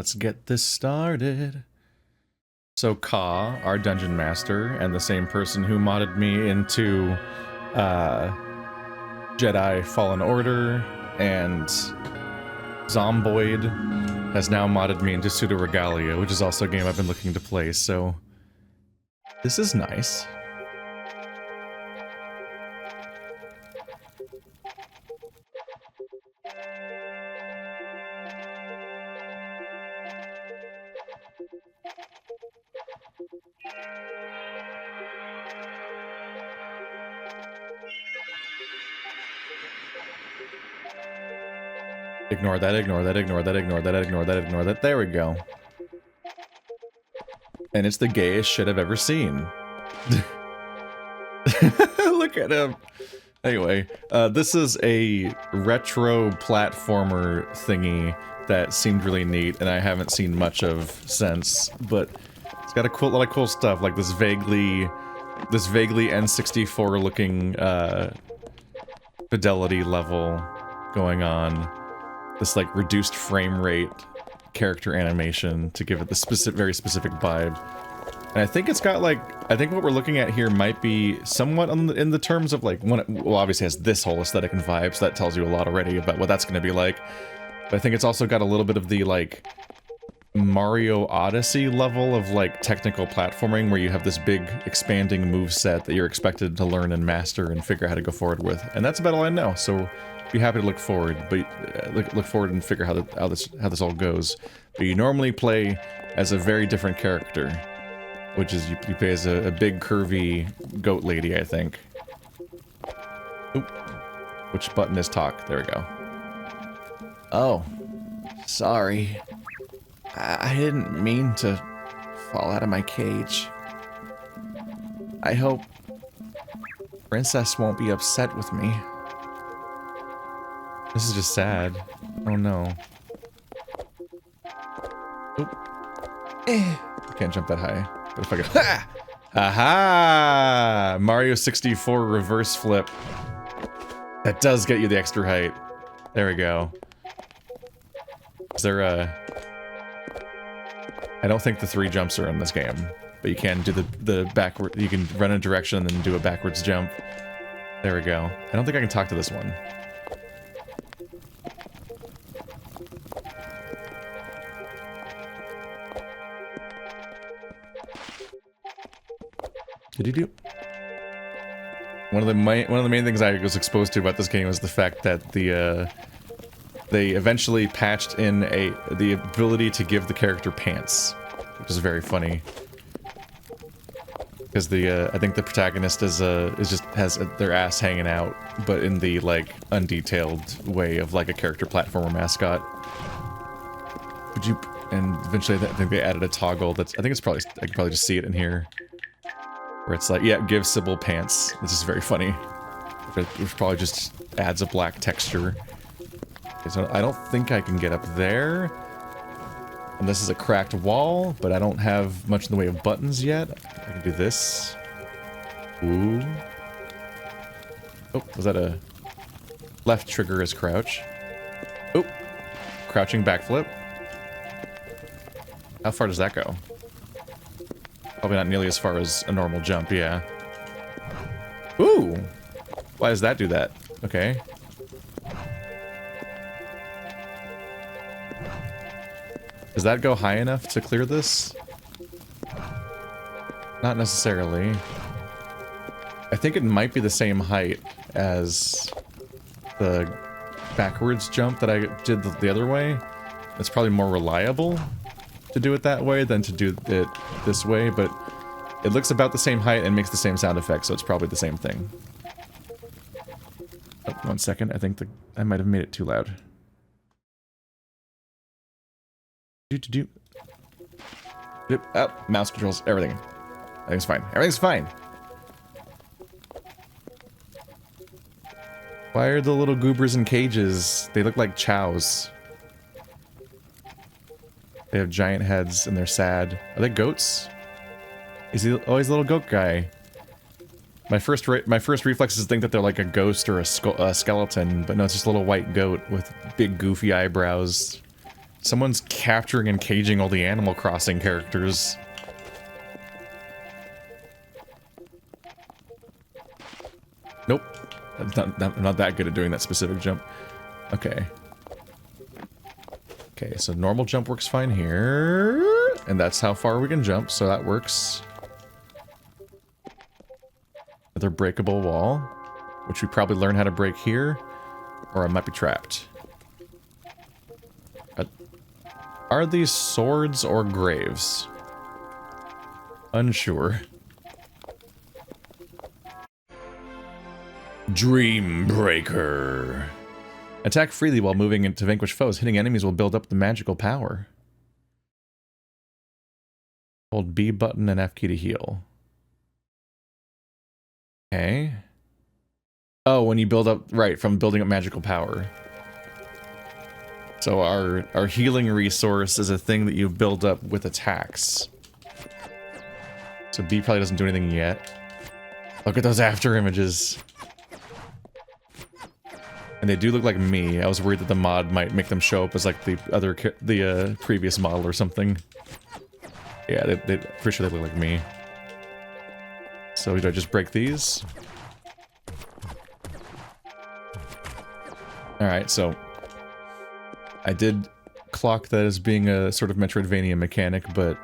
Let's get this started. So Ka, our dungeon master, and the same person who modded me into Jedi Fallen Order and Zomboid, has now modded me into Pseudoregalia, which is also a game I've been looking to play, so this is nice. Ignore that, ignore that, ignore that, ignore that, ignore that, ignore that. There we go. And it's the gayest shit I've ever seen. Look at him. Anyway, this is a retro platformer thingy that seemed really neat, and I haven't seen much of since, but it's got a lot of cool stuff, like this vaguely N64 looking fidelity level going on. This like reduced frame rate character animation to give it the very specific vibe. And I think it's got like, I think what we're looking at here might be somewhat in the terms of like, well obviously it has this whole aesthetic and vibe, so that tells you a lot already about what that's going to be like. But I think it's also got a little bit of the like Mario Odyssey level of like technical platforming where you have this big expanding move set that you're expected to learn and master and figure out how to go forward with. And that's about all I know, so be happy to look forward, but look forward and figure how this all goes. But you normally play as a very different character, which is you play as a big curvy goat lady, I think. Oop. Which button is talk? There we go. Oh, sorry. I didn't mean to fall out of my cage. I hope Princess won't be upset with me. This is just sad. Oh no. Oop. I can't jump that high. But if I go, ha! Aha! Mario 64 reverse flip. That does get you the extra height. There we go. Is there a... I don't think the 3 jumps are in this game, but you can do the backward, you can run in a direction and then do a backwards jump. There we go. I don't think I can talk to this one. One of the main things I was exposed to about this game was the fact that they eventually patched in the ability to give the character pants, which is very funny. Because I think the protagonist just has their ass hanging out, but in the like undetailed way of like a character platformer mascot. And eventually I think they added a toggle that's, I think it's probably, I can probably just see it in here. Where it's like, yeah, give Sybil pants. This is very funny. Which probably just adds a black texture. Okay, so I don't think I can get up there. And this is a cracked wall, but I don't have much in the way of buttons yet. I can do this. Ooh. Oh, was that a... Left trigger is crouch. Oh. Crouching backflip. How far does that go? Probably not nearly as far as a normal jump, yeah. Ooh! Why does that do that? Okay. Does that go high enough to clear this? Not necessarily. I think it might be the same height as the backwards jump that I did the other way. It's probably more reliable to do it that way than to do it this way, but it looks about the same height and makes the same sound effect, so it's probably the same thing. Oh, 1 second, I think I might have made it too loud. Oh, mouse controls, everything. Everything's fine. Everything's fine! Why are the little goobers in cages? They look like chows. They have giant heads and they're sad. Are they goats? Is he? Oh, he's a little goat guy. My first reflex is to think that they're like a ghost or a skeleton, but no, it's just a little white goat with big goofy eyebrows Someone's capturing and caging all the Animal Crossing characters. Nope. I'm not that good at doing that specific jump. Okay. Okay, so normal jump works fine here. And that's how far we can jump, so that works. Another breakable wall, which we probably learn how to break here, or I might be trapped. Are these swords or graves? Unsure. Dream Breaker. Attack freely while moving to vanquish foes. Hitting enemies will build up the magical power. Hold B button and F key to heal. Okay. Oh, when you build up, right, from building up magical power. So our healing resource is a thing that you build up with attacks. So B probably doesn't do anything yet. Look at those after images. And they do look like me. I was worried that the mod might make them show up as like the previous model or something. Yeah, they pretty sure they look like me. So do I just break these? Alright, so I did clock that as being a sort of Metroidvania mechanic, but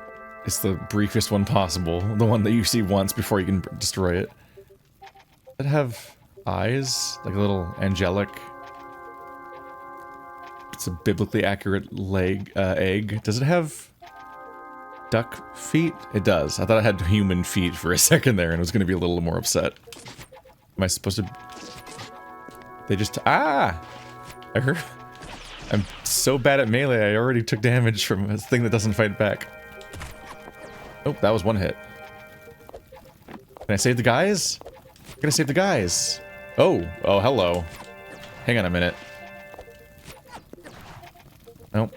it's the briefest one possible. The one that you see once before you can destroy it. Does it have eyes? Like a little angelic... It's a biblically accurate egg. Does it have duck feet? It does. I thought it had human feet for a second there and was going to be a little more upset. Am I supposed to... They just... Ah! I heard... I'm so bad at melee, I already took damage from a thing that doesn't fight back. Oh, that was one hit. Can I save the guys? I'm gonna save the guys. Oh, hello. Hang on a minute. Nope.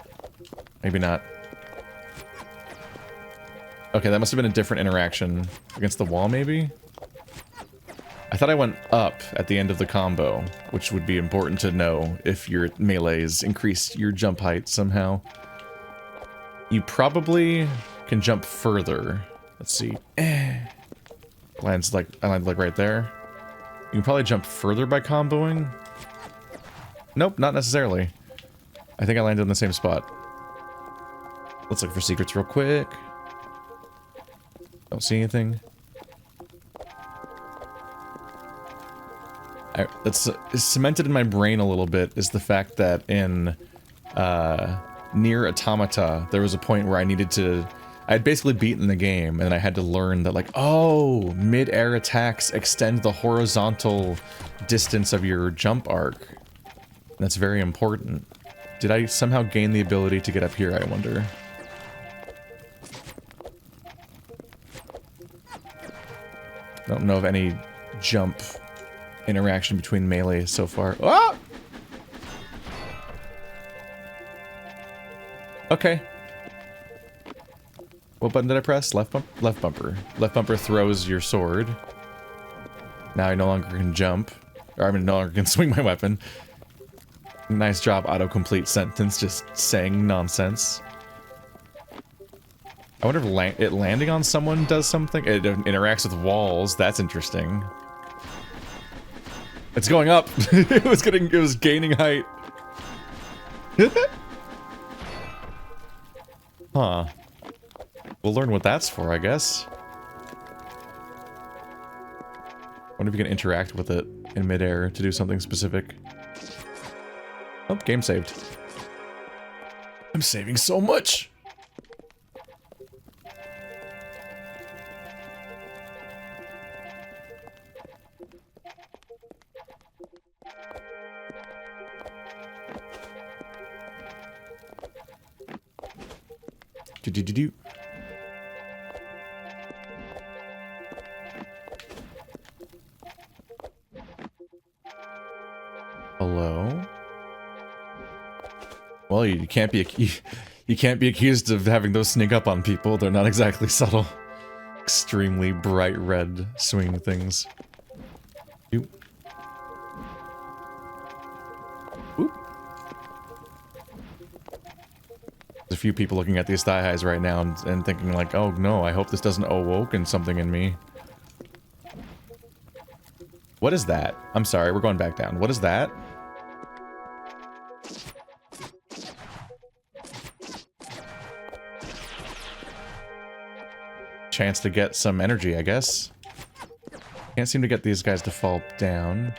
Maybe not. Okay, that must have been a different interaction. Against the wall, maybe? I thought I went up at the end of the combo, which would be important to know if your melees increase your jump height somehow. You probably can jump further. Let's see. I landed like right there. You can probably jump further by comboing. Nope, not necessarily. I think I landed in the same spot. Let's look for secrets real quick. Don't see anything. That's cemented in my brain a little bit is the fact that in Nier Automata, there was a point where I had basically beaten the game, and I had to learn that, like, oh, mid-air attacks extend the horizontal distance of your jump arc. That's very important. Did I somehow gain the ability to get up here, I wonder? Don't know of any jump interaction between melee so far. Ah! Okay. What button did I press? Left bumper. Left bumper throws your sword. Now I no longer can jump. Or I no longer can swing my weapon. Nice job, autocomplete sentence, just saying nonsense. I wonder if it landing on someone does something? It interacts with walls. That's interesting. It's going up. It was gaining height. Huh. We'll learn what that's for, I guess. Wonder if you can interact with it in midair to do something specific. Oh, game saved. I'm saving so much! Do-do-do-do. Hello? Well, you can't be accused of having those sneak up on people. They're not exactly subtle. Extremely bright red swing things. Oop. Oop. There's a few people looking at these thigh highs right now and thinking like, oh no, I hope this doesn't awoken something in me. What is that? I'm sorry, we're going back down. What is that? Chance to get some energy, I guess. Can't seem to get these guys to fall down.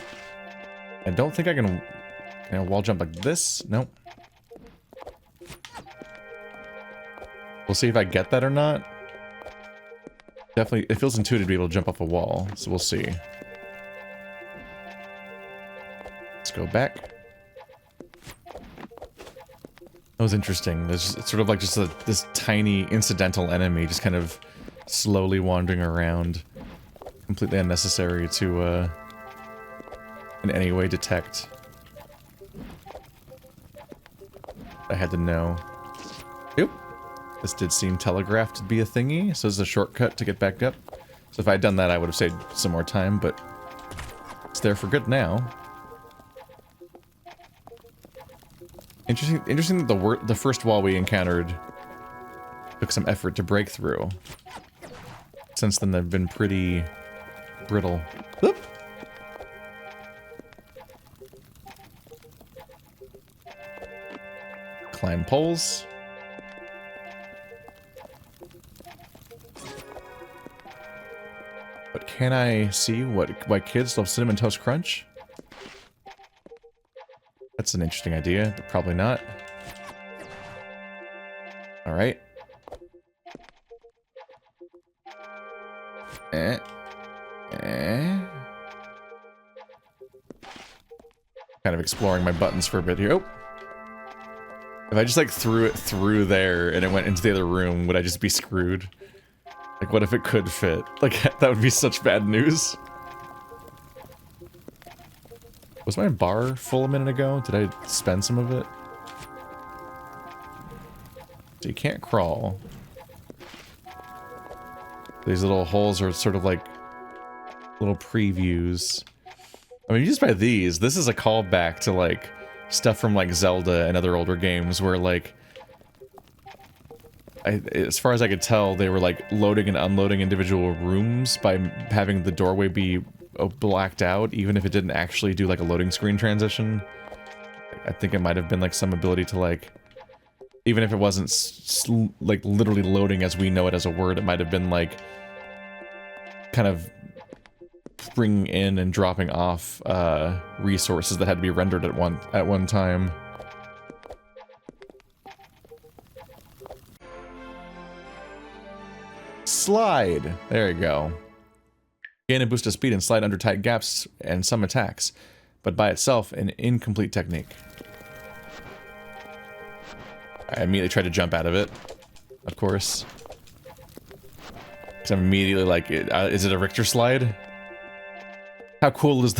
I don't think I can wall jump like this? Nope. We'll see if I get that or not. Definitely, it feels intuitive to be able to jump off a wall, so we'll see. Let's go back. That was interesting. There's it's sort of like just this tiny incidental enemy just kind of slowly wandering around. Completely unnecessary to in any way detect. I had to know. Oop. This did seem telegraphed to be a thingy, so this is a shortcut to get back up. So if I had done that, I would have saved some more time, but it's there for good now. Interesting that the first wall we encountered took some effort to break through. Since then, they've been pretty brittle. Oop. Climb poles. But can I see why kids love Cinnamon Toast Crunch? That's an interesting idea, but probably not. Alright. Kind of exploring my buttons for a bit here. Oh! If I just like threw it through there and it went into the other room, would I just be screwed? Like, what if it could fit? Like, that would be such bad news. Was my bar full a minute ago? Did I spend some of it? So you can't crawl. These little holes are sort of like little previews. I mean, just by these, this is a callback to like stuff from like Zelda and other older games where like as far as I could tell, they were like loading and unloading individual rooms by having the doorway be blacked out, even if it didn't actually do like a loading screen transition. I think it might have been like some ability to like, even if it wasn't like literally loading as we know it as a word, it might have been like kind of bringing in and dropping off resources that had to be rendered at one time. Slide! There you go. Gain a boost of speed and slide under tight gaps and some attacks, but by itself, an incomplete technique. I immediately tried to jump out of it, of course. Because I'm immediately like, is it a Richter slide? How cool is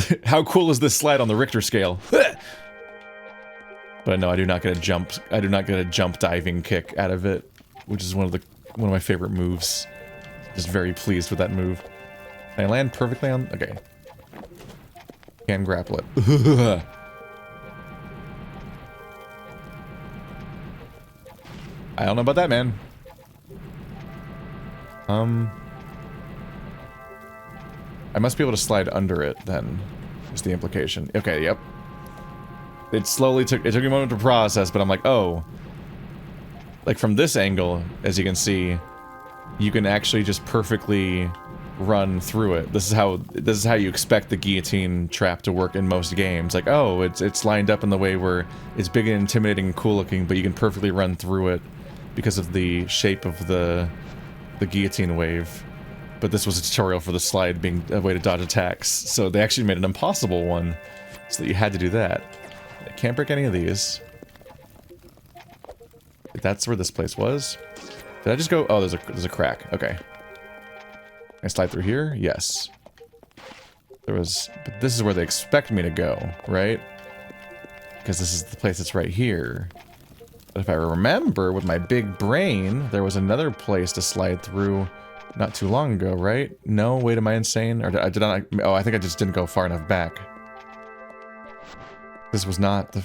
this slide on the Richter scale? But no, I do not get a jump. I do not get a jump diving kick out of it, which is one of my favorite moves. Just very pleased with that move. Can I land perfectly on? Okay. Can grapple it. I don't know about that, man. I must be able to slide under it, then, is the implication. Okay, yep. It took me a moment to process, but I'm like, oh. Like, from this angle, as you can see, you can actually just perfectly run through it. This is how you expect the guillotine trap to work in most games. Like, oh, it's lined up in the way where it's big and intimidating and cool looking, but you can perfectly run through it because of the shape of the guillotine wave. But this was a tutorial for the slide being a way to dodge attacks, so they actually made an impossible one, so that you had to do that. I can't break any of these. That's where this place was. Did I just go? Oh, there's a crack. Okay. Can I slide through here? Yes. But this is where they expect me to go, right? Because this is the place that's right here. But if I remember, with my big brain, there was another place to slide through not too long ago, right? No? Wait, am I insane? Or did I not? Oh, I think I just didn't go far enough back. This was not the...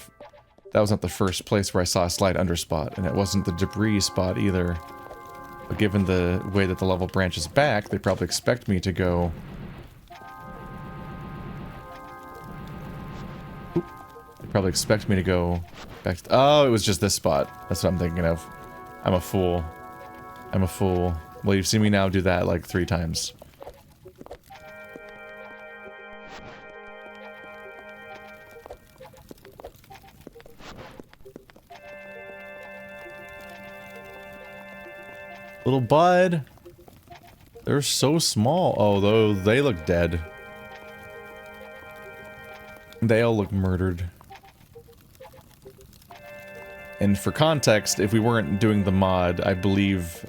That was not the first place where I saw a slide under spot, and it wasn't the debris spot either. But given the way that the level branches back, they probably expect me to go... Oop. They probably expect me to go back to... Oh, it was just this spot. That's what I'm thinking of. I'm a fool. I'm a fool. Well, you've seen me now do that like 3 times. Little bud. They're so small. Oh, though they look dead. They all look murdered. And for context, if we weren't doing the mod, I believe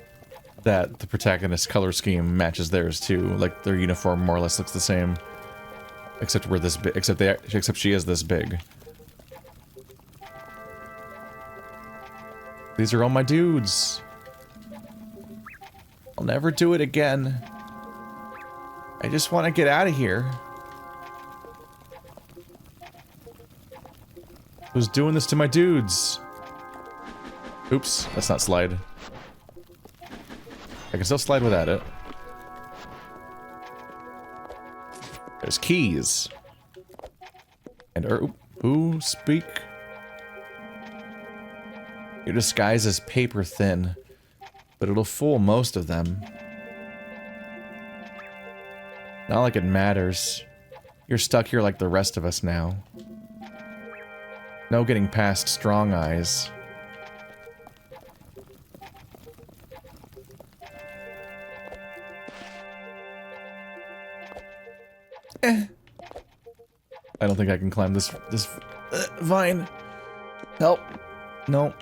that the protagonist's color scheme matches theirs too. Like their uniform more or less looks the same, except we're this big. Except she is this big. These are all my dudes. I'll never do it again. I just want to get out of here. Who's doing this to my dudes? Oops, that's not slide. I can still slide without it. There's keys. And ooh, speak. Your disguise is paper thin, but it'll fool most of them. Not like it matters. You're stuck here like the rest of us now. No getting past strong eyes. I don't think I can climb this vine. Help. No.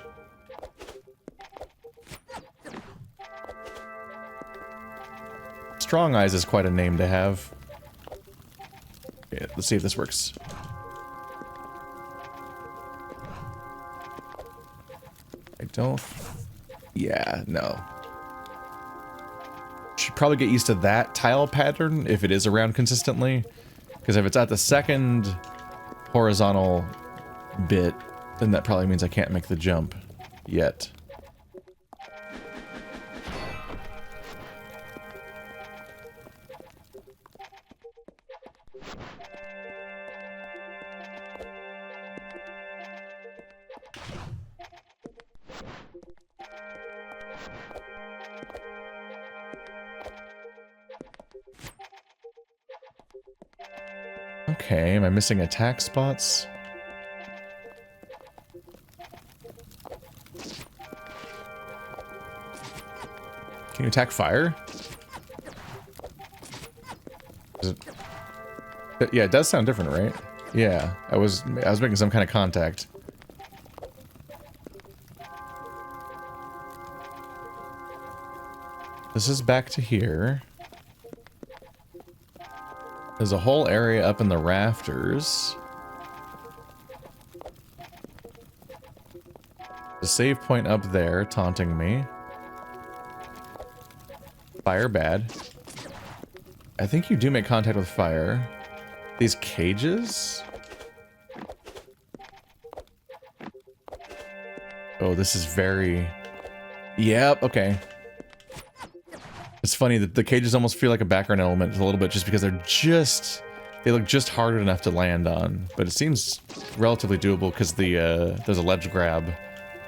Strong Eyes is quite a name to have. Okay, let's see if this works. I don't... Yeah, no. Should probably get used to that tile pattern if it is around consistently. Because if it's at the second horizontal bit, then that probably means I can't make the jump yet. Okay, am I missing attack spots? Can you attack fire? Is it... Yeah, it does sound different, right? Yeah, I was making some kind of contact. This is back to here. There's a whole area up in the rafters. The save point up there, taunting me. Fire bad. I think you do make contact with fire. These cages? Oh, this is very... Yep, okay. It's funny that the cages almost feel like a background element a little bit just because they look just hard enough to land on. But it seems relatively doable because there's a ledge grab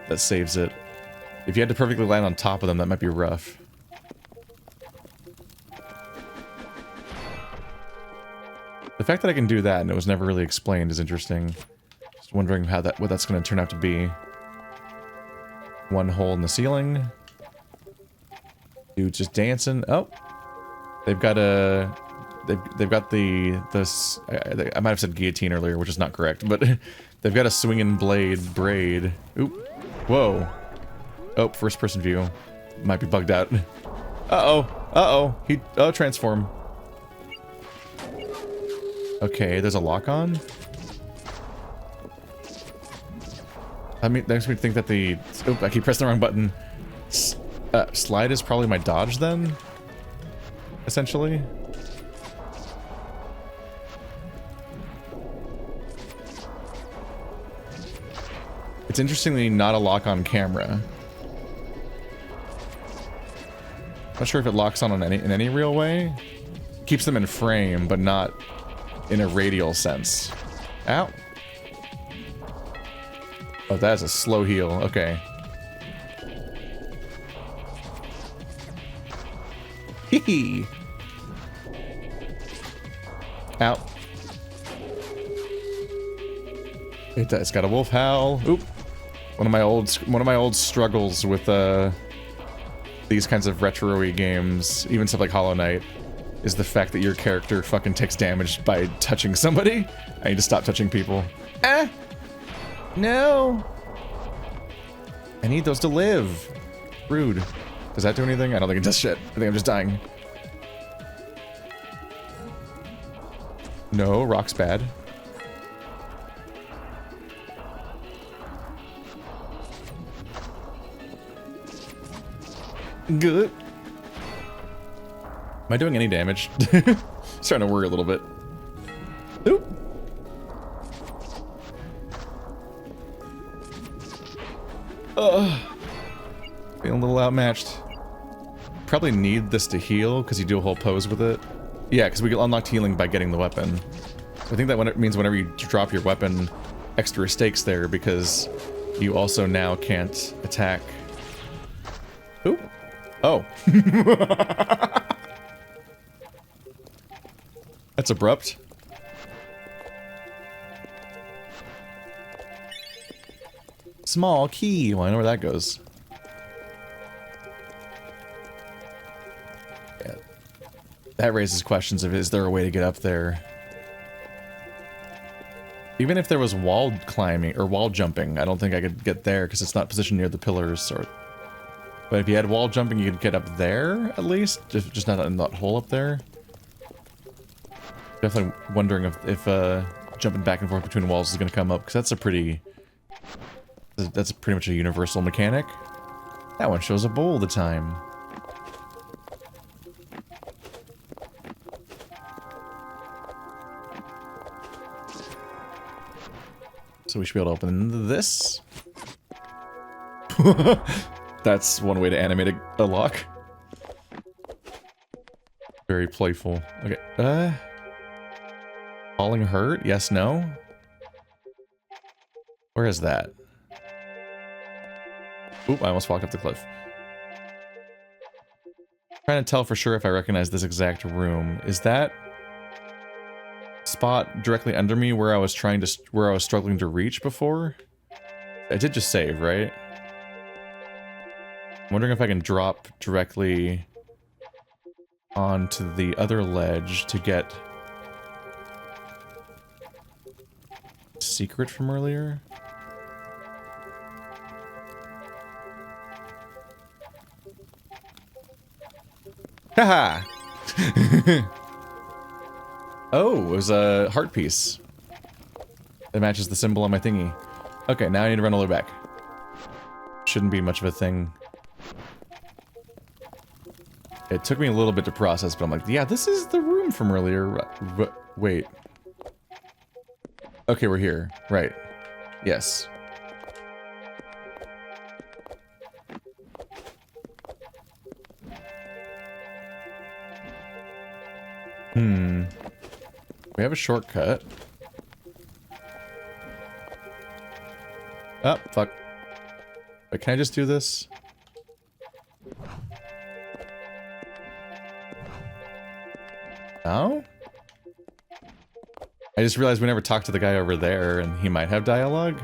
that saves it. If you had to perfectly land on top of them, that might be rough. The fact that I can do that and it was never really explained is interesting. Just wondering what that's going to turn out to be. One hole in the ceiling. Dude just dancing. Oh, they've got a, they've got this. I might have said guillotine earlier, which is not correct, but they've got a swinging braid. Oop, whoa. Oh, first person view. Might be bugged out. Oh, transform. Okay, there's a lock on. I mean, that makes me think that I keep pressing the wrong button. Slide is probably my dodge then? Essentially? It's interestingly not a lock on camera. Not sure if it locks on in any real way. Keeps them in frame, but not in a radial sense. Ow. Oh, that is a slow heal. Okay. Hee hee. Ow. It's got a wolf howl. Oop. One of my old struggles with these kinds of retro-y games, even stuff like Hollow Knight, is the fact that your character fucking takes damage by touching somebody. I need to stop touching people. Ah! No! I need those to live. Rude. Does that do anything? I don't think it does shit. I think I'm just dying. No, rock's bad. Good. Am I doing any damage? Starting to worry a little bit. Oop. Feeling a little outmatched. Probably need this to heal, because you do a whole pose with it. Yeah, because we unlocked healing by getting the weapon. So I think that means whenever you drop your weapon, extra stakes there, because you also now can't attack. Oop. Oh. That's abrupt. Small key. Well, I know where that goes. Yeah. That raises questions of, is there a way to get up there? Even if there was wall climbing or wall jumping, I don't think I could get there because it's not positioned near the pillars. But if you had wall jumping, you could get up there at least, just not in that hole up there. Definitely wondering if jumping back and forth between walls is going to come up, because that's pretty much a universal mechanic. That one shows up all the time. So we should be able to open this. That's one way to animate a lock. Very playful. Okay. Falling hurt? Yes, no? Where is that? Oop, I almost walked up the cliff. Trying to tell for sure if I recognize this exact room. Is that spot directly under me where I was struggling to reach before? I did just save, right? I'm wondering if I can drop directly onto the other ledge to get secret from earlier. Haha! Oh, it was a heart piece. That matches the symbol on my thingy. Okay, now I need to run all the way back. Shouldn't be much of a thing. It took me a little bit to process, but I'm like, yeah, this is the room from earlier. Wait. Okay, we're here. Right. Yes. We have a shortcut. Oh, fuck. Wait, can I just do this? Oh? I just realized we never talked to the guy over there, and he might have dialogue.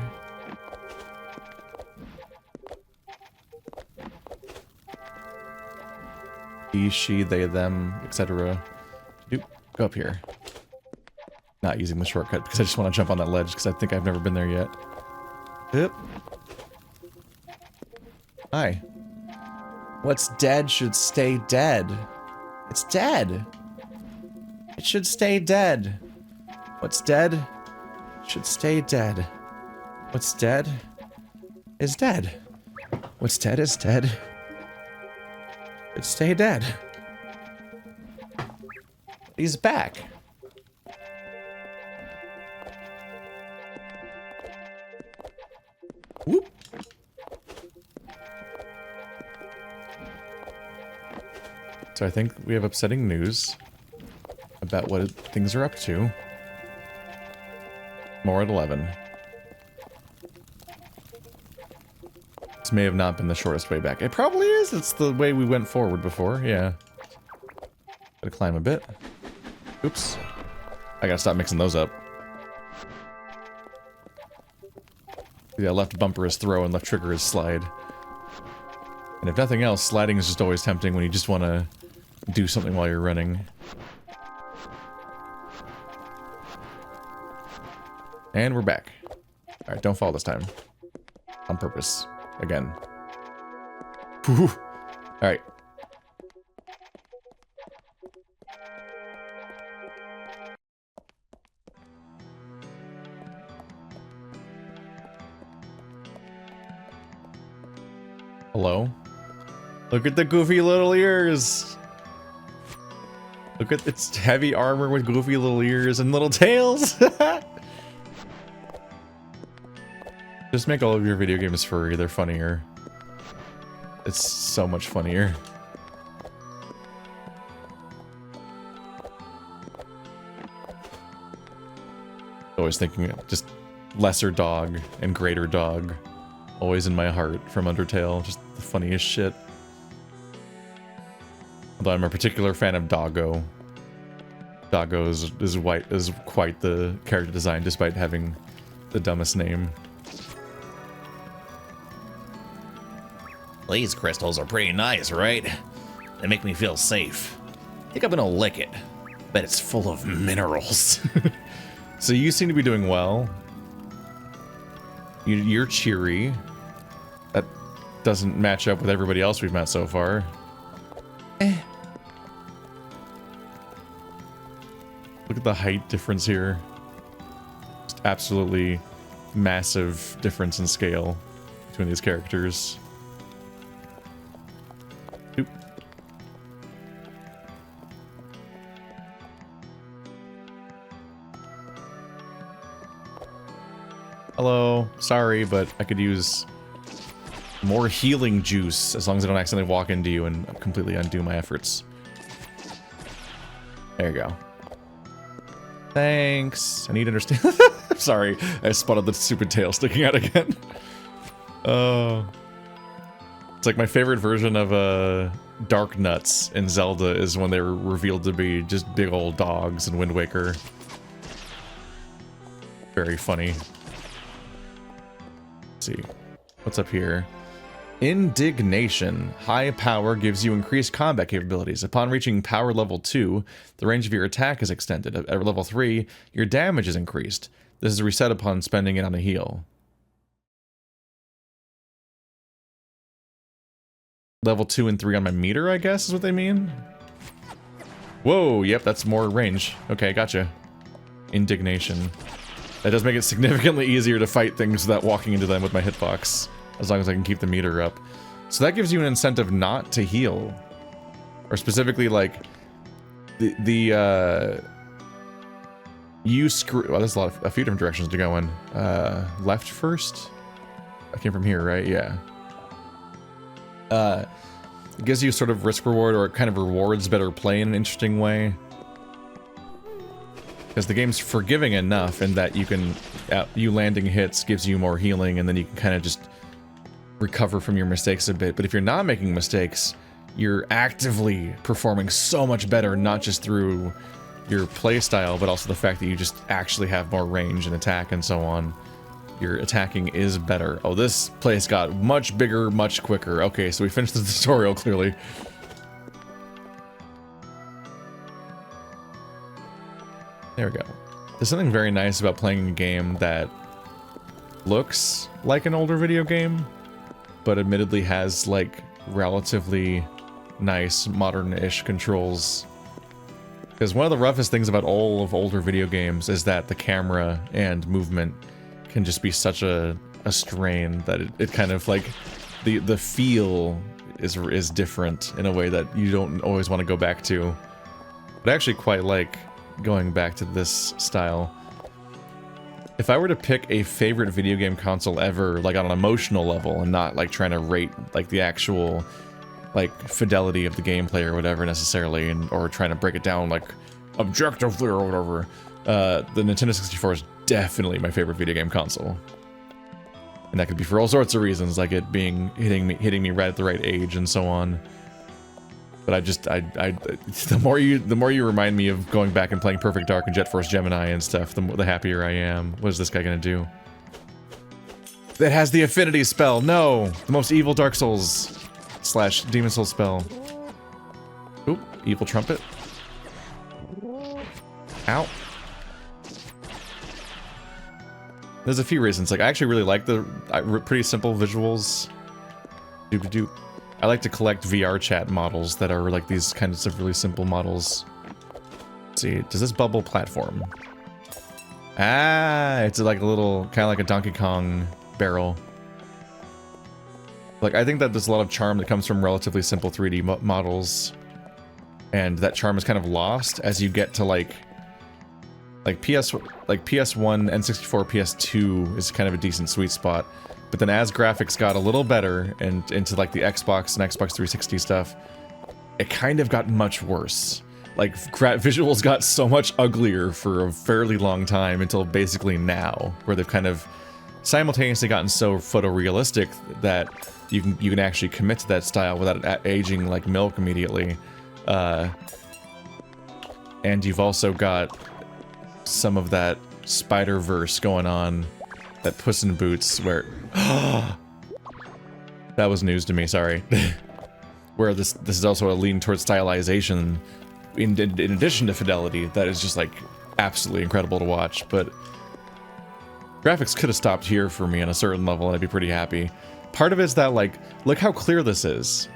He, she, they, them, etc. Go up here. Not using the shortcut because I just want to jump on that ledge because I think I've never been there yet. Yep. Hi. What's dead should stay dead. It's dead. It should stay dead. What's dead should stay dead. What's dead is dead. What's dead is dead. It stay dead. He's back. Whoop. So I think we have upsetting news about what things are up to. More at 11. This may have not been the shortest way back. It probably is. It's the way we went forward before. Yeah. Gotta climb a bit. Oops. I gotta stop mixing those up. Yeah, left bumper is throw and left trigger is slide. And if nothing else, sliding is just always tempting when you just want to do something while you're running. And we're back. Alright, don't fall this time. On purpose. Again. Alright. Hello? Look at the goofy little ears! Look at its heavy armor with goofy little ears and little tails! Just make all of your video games furry, they're funnier. It's so much funnier. Always thinking just lesser dog and greater dog. Always in my heart from Undertale, just the funniest shit. Although I'm a particular fan of Doggo. Doggo is quite the character design despite having the dumbest name. These crystals are pretty nice, right? They make me feel safe. Think I'm gonna lick it. Bet it's full of minerals. So you seem to be doing well. You're cheery. That doesn't match up with everybody else we've met so far. Look at the height difference here. Just absolutely massive difference in scale between these characters. Oop. Hello, sorry, but I could use more healing juice as long as I don't accidentally walk into you and completely undo my efforts. There you go. Thanks. I need to understand. Sorry, I spotted the stupid tail sticking out again. Oh. It's like my favorite version of Dark Nuts in Zelda is when they were revealed to be just big old dogs in Wind Waker. Very funny. Let's see. What's up here? Indignation. High power gives you increased combat capabilities. Upon reaching power level 2, the range of your attack is extended. At level 3, your damage is increased. This is reset upon spending it on a heal. Level 2 and 3 on my meter, I guess, is what they mean? Whoa, yep, that's more range. Okay, gotcha. Indignation. That does make it significantly easier to fight things without walking into them with my hitbox. As long as I can keep the meter up. So that gives you an incentive not to heal. Or specifically, like, you screw... Well, there's a few different directions to go in. Left first? I came from here, right? Yeah. It gives you sort of risk reward, or it kind of rewards better play in an interesting way. Because the game's forgiving enough in that you can... you landing hits gives you more healing, and then you can kind of just recover from your mistakes a bit. But if you're not making mistakes, you're actively performing so much better, not just through your playstyle, but also the fact that you just actually have more range and attack and so on. Your attacking is better. Oh, this place got much bigger, much quicker. Okay, so we finished the tutorial, clearly. There we go. There's something very nice about playing a game that looks like an older video game, but admittedly has, like, relatively nice, modern-ish controls. Because one of the roughest things about all of older video games is that the camera and movement can just be such a strain that it kind of, like, the feel is different in a way that you don't always want to go back to. But I actually quite like going back to this style. If I were to pick a favorite video game console ever, like on an emotional level, and not like trying to rate like the actual like fidelity of the gameplay or whatever necessarily, or trying to break it down like objectively or whatever. The Nintendo 64 is definitely my favorite video game console, and that could be for all sorts of reasons, like it being hitting me right at the right age and so on. But the more you remind me of going back and playing Perfect Dark and Jet Force Gemini and stuff, the happier I am. What is this guy gonna do? It has the affinity spell. No, the most evil Dark Souls / Demon Souls spell. Oop, evil trumpet. Ow. There's a few reasons. Like, I actually really like the pretty simple visuals. Doop-a-doop. I like to collect VR chat models that are like these kinds of really simple models. Let's see, does this bubble platform? Ah, it's like a little, kind of like a Donkey Kong barrel. Like, I think that there's a lot of charm that comes from relatively simple 3D models. And that charm is kind of lost as you get to like PS1, N64, PS2 is kind of a decent sweet spot. But then as graphics got a little better and into like the Xbox and Xbox 360 stuff, it kind of got much worse. Like visuals got so much uglier for a fairly long time until basically now, where they've kind of simultaneously gotten so photorealistic that you can actually commit to that style without aging like milk immediately. And you've also got some of that Spider-Verse going on, that Puss in Boots, where that was news to me, sorry. Where this is also a lean towards stylization in addition to fidelity that is just like absolutely incredible to watch. But graphics could have stopped here for me on a certain level and I'd be pretty happy. Part of it is that, like, look how clear this is.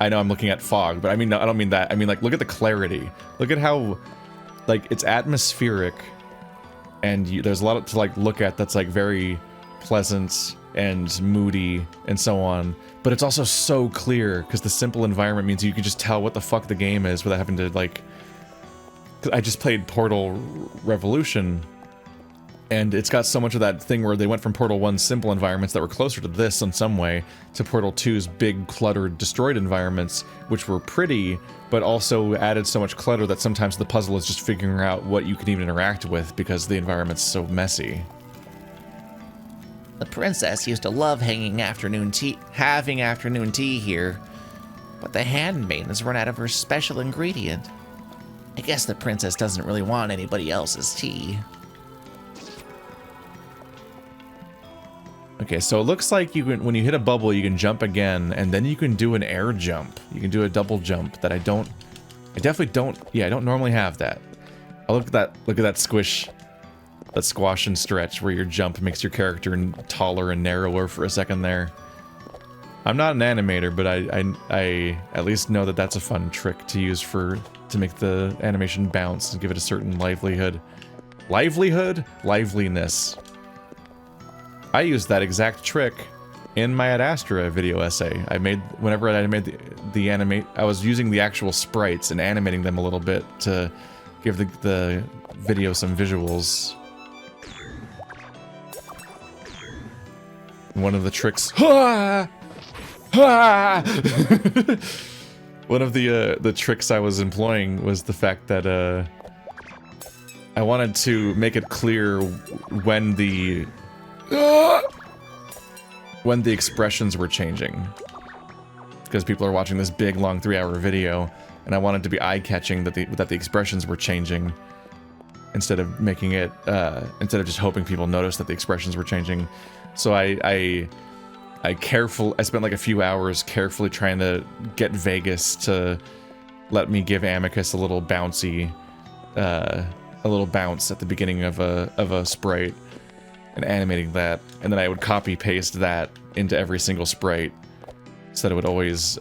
I know I'm looking at fog, but I mean, no, I don't mean that. I mean, like, look at the clarity. Look at how, like, it's atmospheric, and there's a lot to, like, look at that's, like, very pleasant and moody and so on. But it's also so clear, because the simple environment means you can just tell what the fuck the game is without having to, like... 'Cause I just played Portal Revolution, and it's got so much of that thing where they went from Portal 1's simple environments that were closer to this in some way, to Portal 2's big, cluttered, destroyed environments, which were pretty, but also added so much clutter that sometimes the puzzle is just figuring out what you can even interact with because the environment's so messy. The princess used to love having afternoon tea here, but the handmaid has run out of her special ingredient. I guess the princess doesn't really want anybody else's tea. Okay, so it looks like you can, when you hit a bubble, you can jump again, and then you can do an air jump. You can do a double jump that I definitely don't, yeah, I don't normally have that. Oh, look at that squish, that squash and stretch where your jump makes your character taller and narrower for a second there. I'm not an animator, but I at least know that that's a fun trick to use to make the animation bounce and give it a certain livelihood. Liveliness. I used that exact trick in my Ad Astra video essay. Whenever I made the animate, I was using the actual sprites and animating them a little bit to give the video some visuals. One of the tricks, one of the tricks I was employing was the fact that I wanted to make it clear when the expressions were changing, because people are watching this big long 3-hour video, and I wanted to be eye-catching that the expressions were changing, instead of making it instead of just hoping people notice that the expressions were changing. So I spent like a few hours carefully trying to get Vegas to let me give Amicus a little bounce at the beginning of a sprite, and animating that, and then I would copy paste that into every single sprite, so that it would always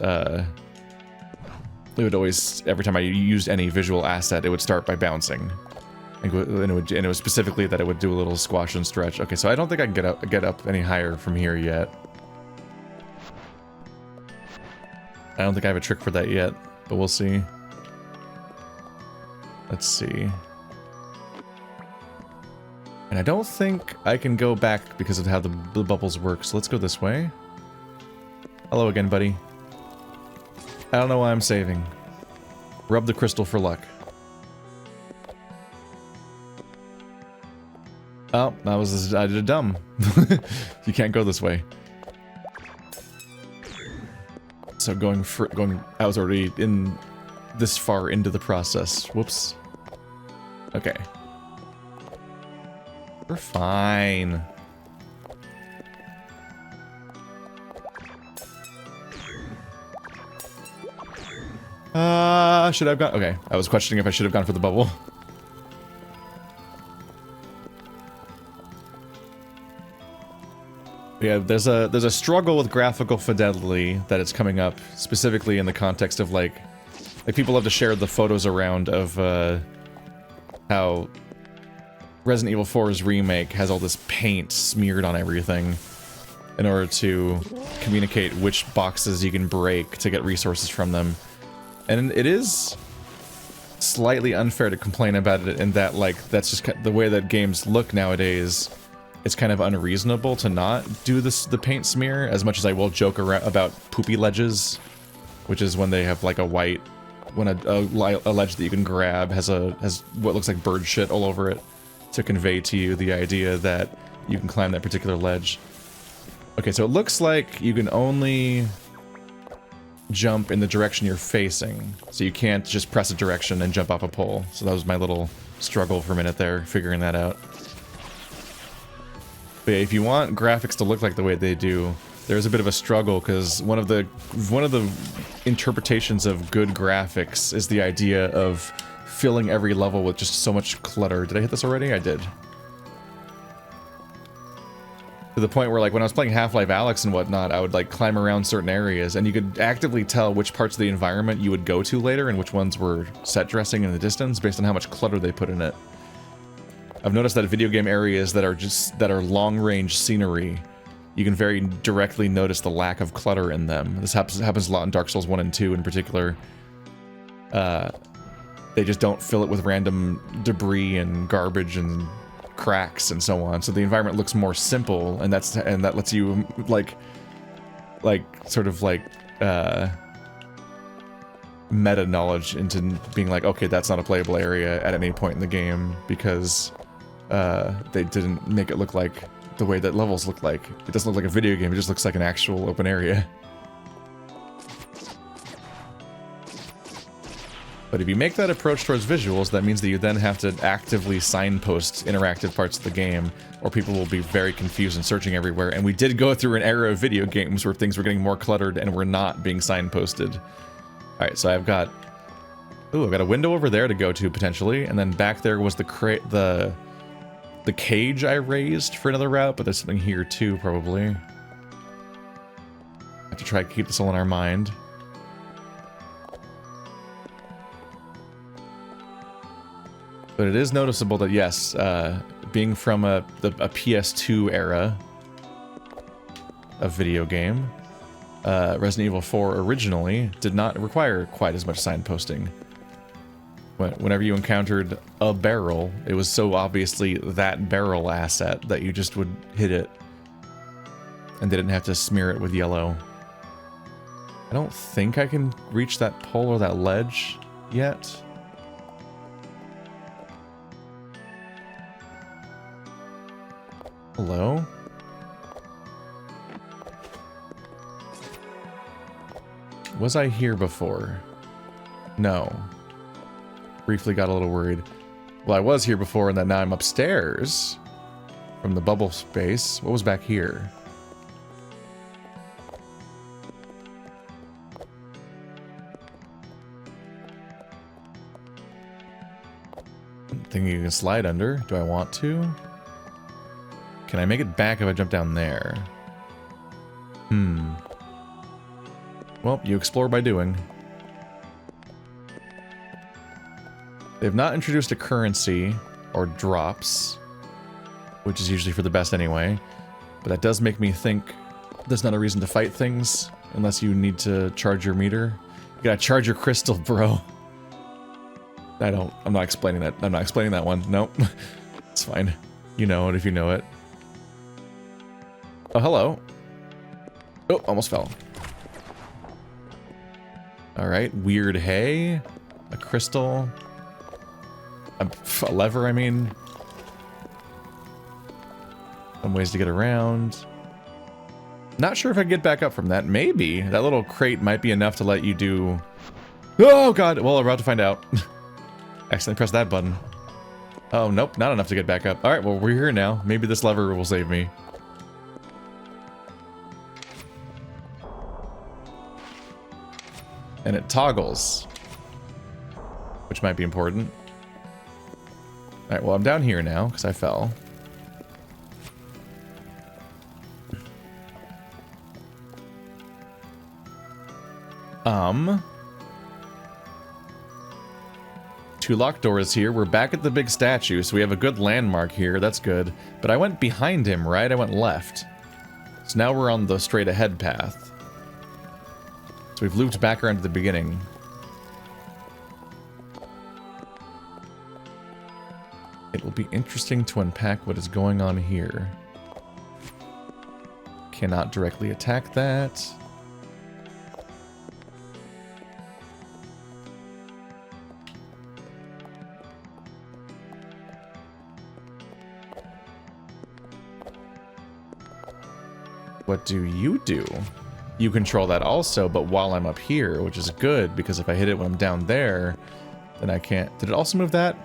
every time I used any visual asset, it would start by bouncing, and it was specifically that it would do a little squash and stretch. Okay, so I don't think I can get up any higher from here yet. I don't think I have a trick for that yet, but we'll see. Let's see. And I don't think I can go back because of how the bubbles work, so let's go this way. Hello again, buddy. I don't know why I'm saving. Rub the crystal for luck. Oh, that was I did a dumb. You can't go this way. So I was already in this far into the process. Whoops. Okay. We're fine. Should I have gone? Okay, I was questioning if I should have gone for the bubble. Yeah, there's a struggle with graphical fidelity that it's coming up, specifically in the context of like people love to share the photos around of how Resident Evil 4's remake has all this paint smeared on everything in order to communicate which boxes you can break to get resources from them. And it is slightly unfair to complain about it in that, like, that's just the way that games look nowadays. It's kind of unreasonable to not do the paint smear, as much as I will joke around about poopy ledges, which is when they have like a white, when a ledge that you can grab has what looks like bird shit all over it to convey to you the idea that you can climb that particular ledge. Okay, so it looks like you can only jump in the direction you're facing, so you can't just press a direction and jump off a pole. So that was my little struggle for a minute there, figuring that out. But yeah, if you want graphics to look like the way they do, there's a bit of a struggle, because one of the interpretations of good graphics is the idea of filling every level with just so much clutter. Did I hit this already? I did. To the point where, like, when I was playing Half-Life Alyx and whatnot, I would, like, climb around certain areas, and you could actively tell which parts of the environment you would go to later and which ones were set dressing in the distance based on how much clutter they put in it. I've noticed that video game areas that are long-range scenery, you can very directly notice the lack of clutter in them. This happens a lot in Dark Souls 1 and 2 in particular. They just don't fill it with random debris and garbage and cracks and so on, so the environment looks more simple, and that lets you meta knowledge into being like, okay, that's not a playable area at any point in the game because they didn't make it look like the way that levels look like. It doesn't look like a video game, it just looks like an actual open area. But if you make that approach towards visuals, that means that you then have to actively signpost interactive parts of the game, or people will be very confused and searching everywhere. And we did go through an era of video games where things were getting more cluttered and were not being signposted. Alright, so I've got a window over there to go to, potentially, and then back there was the cage I raised for another route, but there's something here too, probably. I have to try to keep this all in our mind. But it is noticeable that, yes, being from a PS2 era of video game, Resident Evil 4 originally did not require quite as much signposting. Whenever you encountered a barrel, it was so obviously that barrel asset that you just would hit it, and they didn't have to smear it with yellow. I don't think I can reach that pole or that ledge yet. Hello? Was I here before? No. Briefly got a little worried. Well, I was here before, and then now I'm upstairs from the bubble space. What was back here? Thinking you can slide under. Do I want to? Can I make it back if I jump down there? Well, you explore by doing. They've not introduced a currency or drops, which is usually for the best anyway, but that does make me think there's not a reason to fight things unless you need to charge your meter. You gotta charge your crystal, bro. I'm not explaining that. I'm not explaining that one. Nope. It's fine. You know it if you know it. Oh, hello. Oh, almost fell. Alright, weird hay. A crystal. A lever, I mean. Some ways to get around. Not sure if I get back up from that. Maybe. That little crate might be enough to let you do... Oh, God! Well, we're about to find out. Accidentally pressed that button. Oh, nope. Not enough to get back up. Alright, well, we're here now. Maybe this lever will save me. And it toggles. Which might be important. Alright, well, I'm down here now, because I fell. Two locked doors here. We're back at the big statue, so we have a good landmark here. That's good. But I went behind him, right? I went left. So now we're on the straight ahead path. So we've looped back around to the beginning. It will be interesting to unpack what is going on here. Cannot directly attack that. What do you do? You control that also, but while I'm up here, which is good, because if I hit it when I'm down there, then I can't... Did it also move that?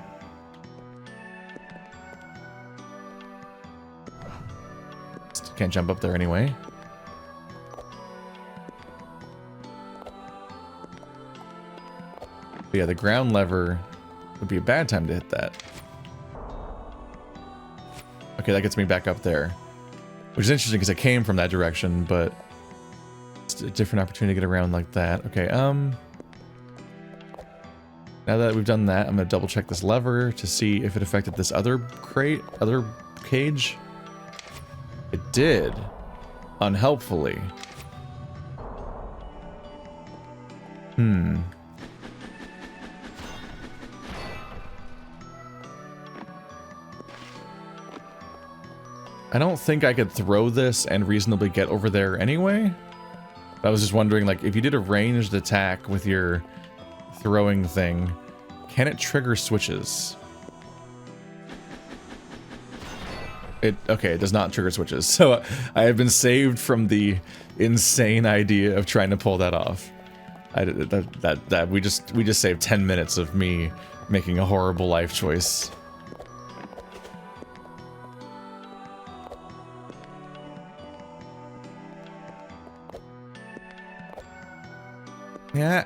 Can't jump up there anyway. But yeah, the ground lever would be a bad time to hit that. Okay, that gets me back up there. Which is interesting because I came from that direction, but it's a different opportunity to get around like that. Okay, now that we've done that, I'm gonna double check this lever to see if it affected this other crate, other cage. It did, unhelpfully. I don't think I could throw this and reasonably get over there anyway. I was just wondering, like, if you did a ranged attack with your throwing thing, can it trigger switches? Okay, it does not trigger switches. So I have been saved from the insane idea of trying to pull that off. We just saved 10 minutes of me making a horrible life choice. Yeah.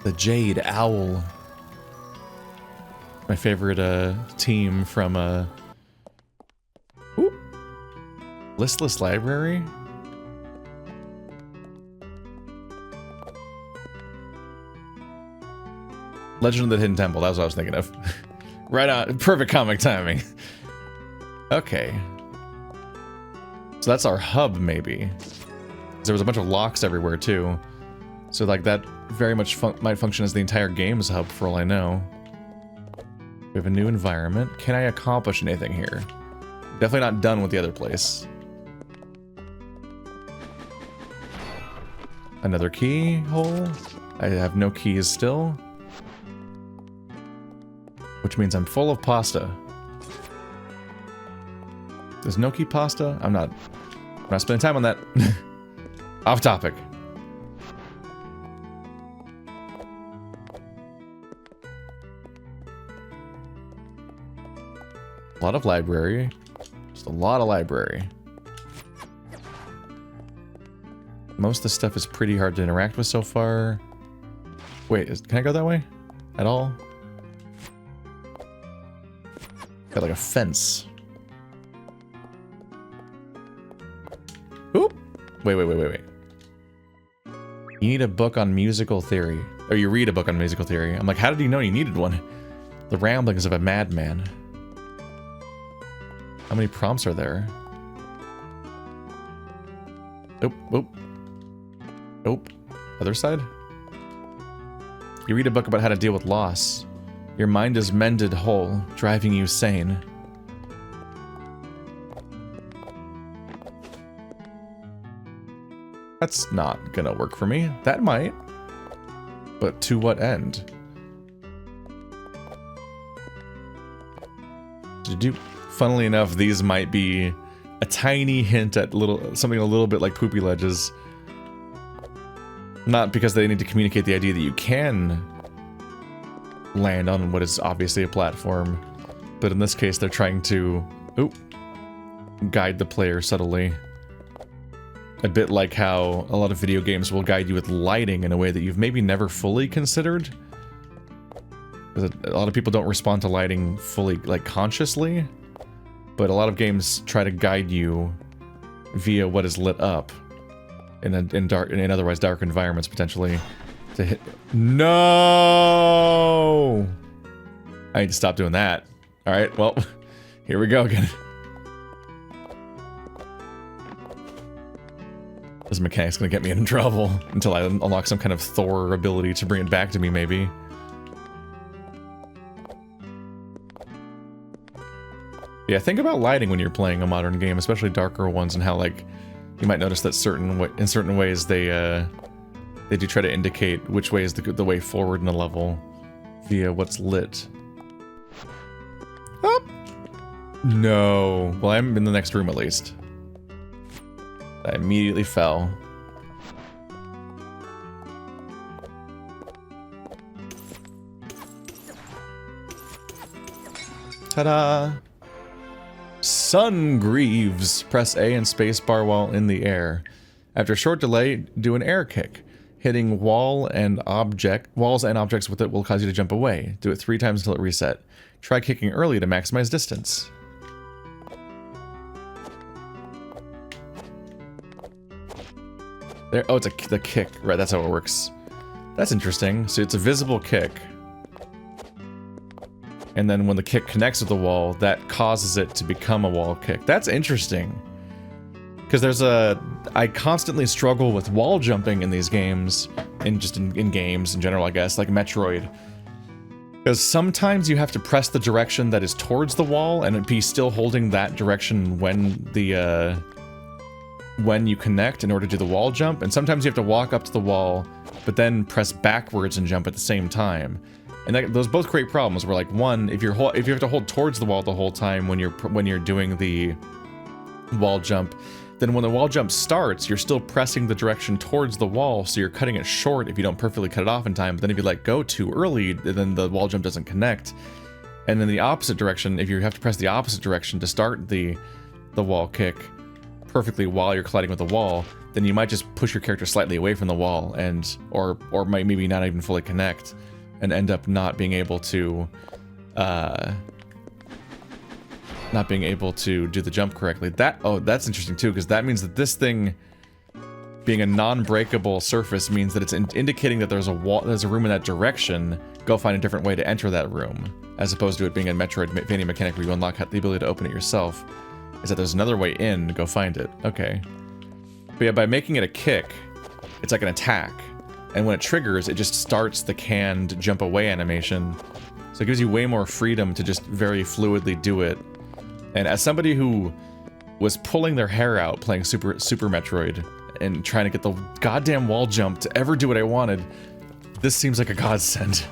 The Jade Owl. My favorite team from Ooh. Listless Library. Legend of the Hidden Temple, that was what I was thinking of. Right on, perfect comic timing. Okay. So that's our hub, maybe. There was a bunch of locks everywhere, too. So, like, that very much might function as the entire game's hub, for all I know. We have a new environment. Can I accomplish anything here? Definitely not done with the other place. Another keyhole. I have no keys still. Which means I'm full of pasta. There's no key pasta? I'm not spending time on that. Off topic. A lot of library. Just a lot of library. Most of the stuff is pretty hard to interact with so far. Wait, can I go that way? At all? Got like a fence. Oop! Wait. You need a book on musical theory. Or you read a book on musical theory. I'm like, how did you know you needed one? The ramblings of a madman. How many prompts are there? Nope. Other side? You read a book about how to deal with loss. Your mind is mended whole, driving you sane. That's not gonna work for me. That might. But to what end? Funnily enough, these might be a tiny hint at something a little bit like poopy ledges. Not because they need to communicate the idea that you can land on what is obviously a platform, but in this case they're trying to guide the player subtly. A bit like how a lot of video games will guide you with lighting in a way that you've maybe never fully considered. A lot of people don't respond to lighting fully, like, consciously, but a lot of games try to guide you via what is lit up in otherwise dark environments, potentially, to hit. No! I need to stop doing that. Alright, well, here we go again. This mechanic's gonna get me in trouble until I unlock some kind of Thor ability to bring it back to me, maybe. Yeah, think about lighting when you're playing a modern game, especially darker ones, and how, like, you might notice that in certain ways they do try to indicate which way is the way forward in the level via what's lit. Oh! No. Well, I'm in the next room at least. I immediately fell. Ta-da! Sun Greaves. Press A and spacebar while in the air. After a short delay, do an air kick. Hitting walls and objects with it will cause you to jump away. Do it 3 times until it reset. Try kicking early to maximize distance. There. Oh, it's the kick. Right, that's how it works. That's interesting. So it's a visible kick. And then when the kick connects with the wall, that causes it to become a wall kick. That's interesting. Because I constantly struggle with wall jumping in these games, in games in general, I guess, like Metroid. Because sometimes you have to press the direction that is towards the wall and be still holding that direction when you connect in order to do the wall jump, and sometimes you have to walk up to the wall, but then press backwards and jump at the same time. And those both create problems. Where, like, one, if you have to hold towards the wall the whole time when you're doing the wall jump, then when the wall jump starts, you're still pressing the direction towards the wall, so you're cutting it short if you don't perfectly cut it off in time. But then if you let go too early, then the wall jump doesn't connect. And then the opposite direction, if you have to press the opposite direction to start the wall kick perfectly while you're colliding with the wall, then you might just push your character slightly away from the wall or might maybe not even fully connect, and end up not being able to do the jump correctly. That's interesting too, because that means that this thing being a non-breakable surface means that it's indicating that there's a room in that direction. Go find a different way to enter that room, as opposed to it being a Metroidvania mechanic where you unlock the ability to open it yourself. Is that there's another way in to go find it. Okay. But yeah, by making it a kick, it's like an attack. And when it triggers, it just starts the canned jump away animation. So it gives you way more freedom to just very fluidly do it. And as somebody who was pulling their hair out playing Super Metroid and trying to get the goddamn wall jump to ever do what I wanted, this seems like a godsend.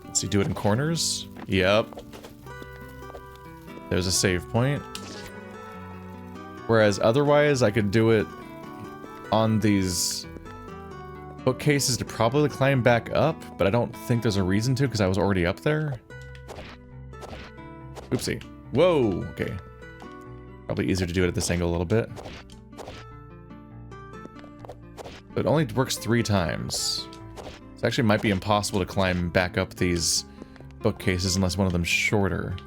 Let's see, do it in corners? Yep. There's a save point. Whereas otherwise, I could do it on these bookcases to probably climb back up, but I don't think there's a reason to because I was already up there. Oopsie. Whoa, okay. Probably easier to do it at this angle a little bit. But it only works 3 times. So it actually might be impossible to climb back up these bookcases unless one of them's shorter.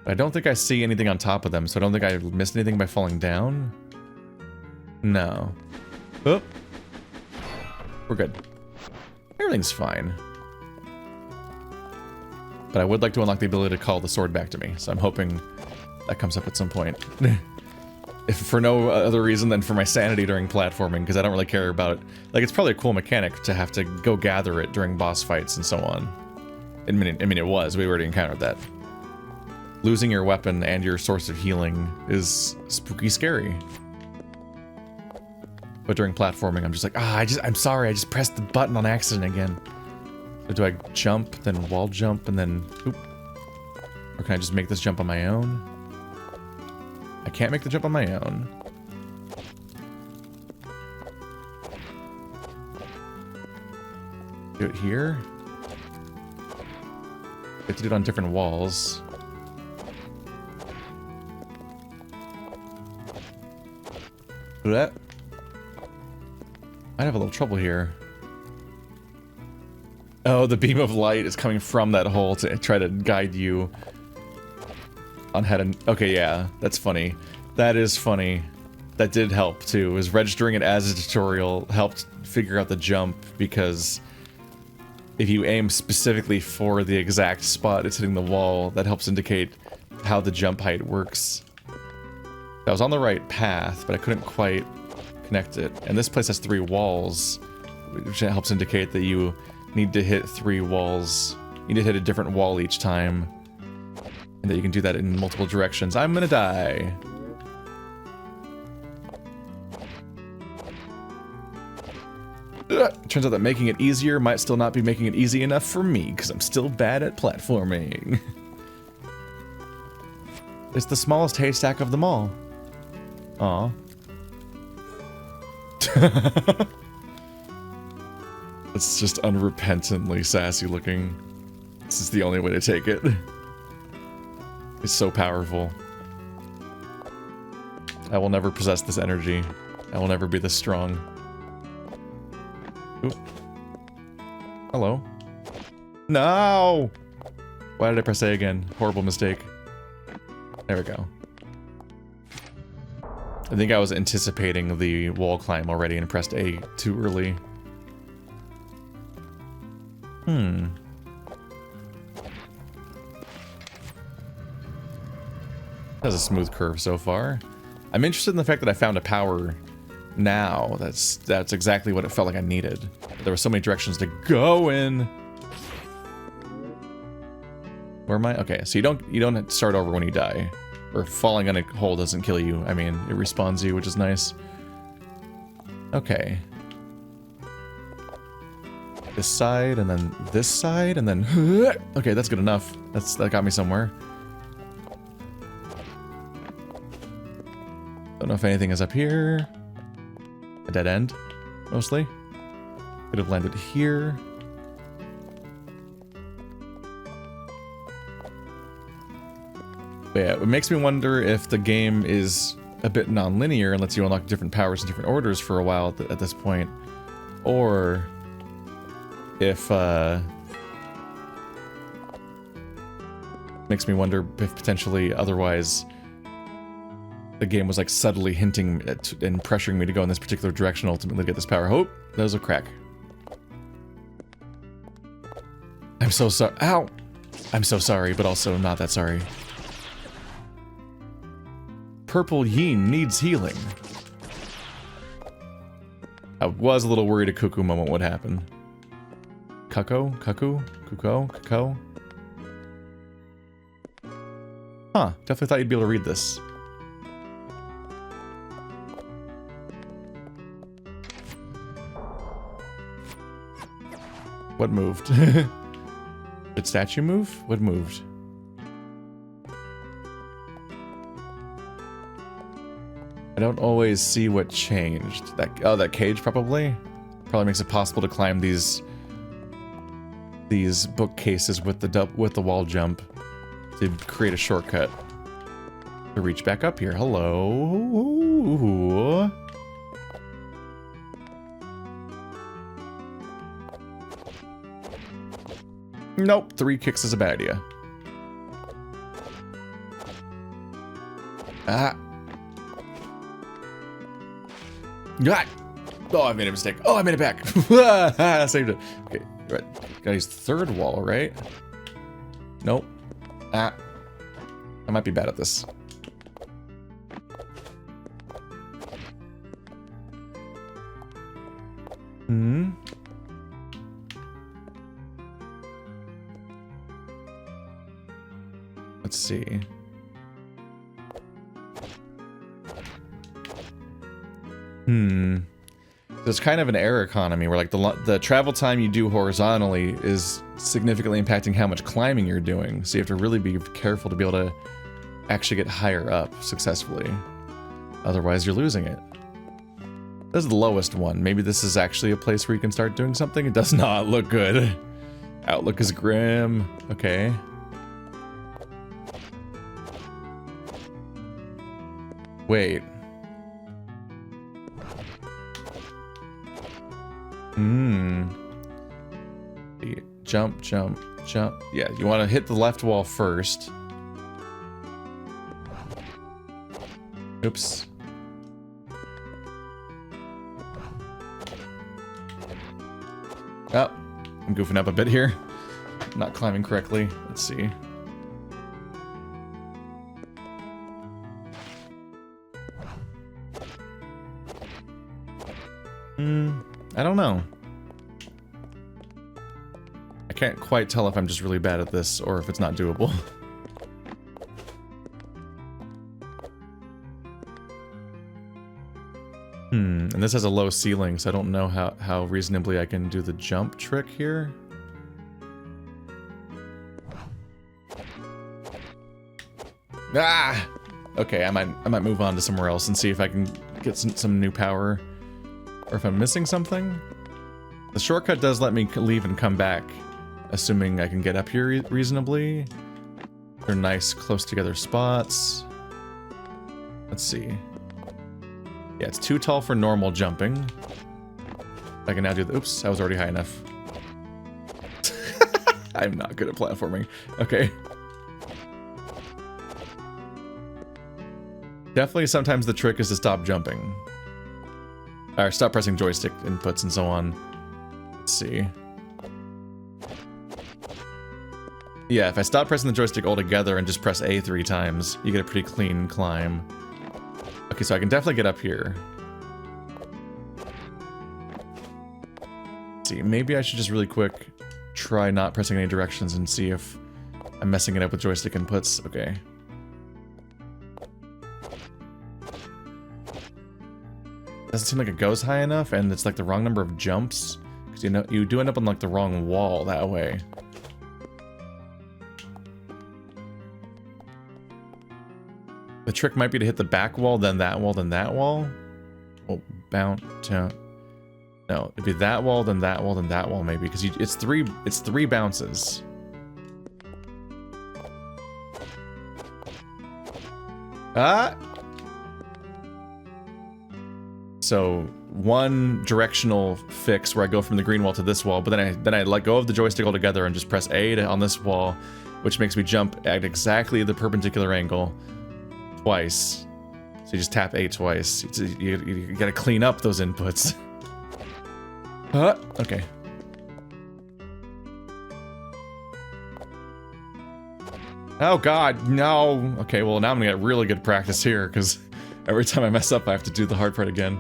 I don't think I see anything on top of them, so I don't think I missed anything by falling down. No. Oh. We're good. Everything's fine. But I would like to unlock the ability to call the sword back to me, so I'm hoping that comes up at some point. If for no other reason than for my sanity during platforming, because I don't really care about it. Like, it's probably a cool mechanic to have to go gather it during boss fights and so on. I mean, it was. We already encountered that. losing your weapon and your source of healing is spooky scary. But during platforming, I'm just like, I'm sorry, I just pressed the button on accident again. So do I jump, then wall jump, and then, oop. Or can I just make this jump on my own? I can't make the jump on my own. Do it here. I have to do it on different walls. That. Might have a little trouble here. Oh, the beam of light is coming from that hole to try to guide you on how to... Okay, yeah, that's funny. That is funny. That did help, too. Is registering it as a tutorial helped figure out the jump, because if you aim specifically for the exact spot it's hitting the wall, that helps indicate how the jump height works. I was on the right path, but I couldn't quite connect it. And this place has 3 walls, which helps indicate that you need to hit 3 walls. You need to hit a different wall each time. And that you can do that in multiple directions. I'm gonna die. Turns out that making it easier might still not be making it easy enough for me, because I'm still bad at platforming. It's the smallest haystack of them all. Aw. It's just unrepentantly sassy looking. This is the only way to take it. It's so powerful. I will never possess this energy. I will never be this strong. Ooh. Hello. No! Why did I press A again? Horrible mistake. There we go. I think I was anticipating the wall climb already and pressed A too early. That's a smooth curve so far. I'm interested in the fact that I found a power now. That's exactly what it felt like I needed. There were so many directions to go in. Where am I? Okay, so you don't start over when you die. Or falling on a hole doesn't kill you. I mean, it respawns you, which is nice. Okay. This side, and then this side, and then... Okay, that's good enough. That got me somewhere. Don't know if anything is up here. A dead end, mostly. Could have landed here. But yeah, it makes me wonder if the game is a bit non-linear and lets you unlock different powers in different orders for a while at this point. Or if, makes me wonder if potentially otherwise the game was like subtly hinting at and pressuring me to go in this particular direction ultimately to get this power. Oh, that was a crack. I'm so sorry. Ow! I'm so sorry, but also not that sorry. Purple Yin needs healing. I was a little worried a cuckoo moment would happen. Cuckoo? Cuckoo? Cuckoo? Cuckoo? Huh, definitely thought you'd be able to read this. What moved? Did statue move? What moved? I don't always see what changed. That cage probably makes it possible to climb these bookcases with the wall jump to create a shortcut to reach back up here. Hello. Nope, 3 kicks is a bad idea. Ah. God! Oh, I made a mistake. Oh, I made it back. I saved it. Okay, right. Gotta use the 3rd wall, right? Nope. Ah. I might be bad at this. Let's see. There's kind of an error economy where like the travel time you do horizontally is significantly impacting how much climbing you're doing. So you have to really be careful to be able to actually get higher up successfully. Otherwise you're losing it. This is the lowest one. Maybe this is actually a place where you can start doing something. It does not look good. Outlook is grim. Okay. Wait. Jump, jump, jump. Yeah, you want to hit the left wall first. Oops. Oh, I'm goofing up a bit here. Not climbing correctly. Let's see. I don't know. I can't quite tell if I'm just really bad at this or if it's not doable. And this has a low ceiling, so I don't know how reasonably I can do the jump trick here. Ah! Okay, I might move on to somewhere else and see if I can get some new power. Or if I'm missing something. The shortcut does let me leave and come back, assuming I can get up here reasonably. They're nice, close together spots. Let's see. Yeah, it's too tall for normal jumping. I can now do the... Oops, I was already high enough. I'm not good at platforming. Okay. Definitely sometimes the trick is to stop jumping. Or stop pressing joystick inputs and so on. Let's see. Yeah, if I stop pressing the joystick altogether and just press A 3 times, you get a pretty clean climb. Okay, so I can definitely get up here. Let's see, maybe I should just really quick try not pressing any directions and see if I'm messing it up with joystick inputs. Okay. Doesn't seem like it goes high enough, and it's like the wrong number of jumps. Because you know, you do end up on like the wrong wall that way. The trick might be to hit the back wall, then that wall, then that wall. Oh, bounce to... No, it'd be that wall, then that wall, then that wall, maybe. Because it's three bounces. Ah! So one directional fix where I go from the green wall to this wall, but then I let go of the joystick altogether and just press A on this wall, which makes me jump at exactly the perpendicular angle twice. So you just tap A twice. You gotta clean up those inputs. Okay. Oh god, no. Okay, well now I'm gonna get really good practice here, because every time I mess up I have to do the hard part again.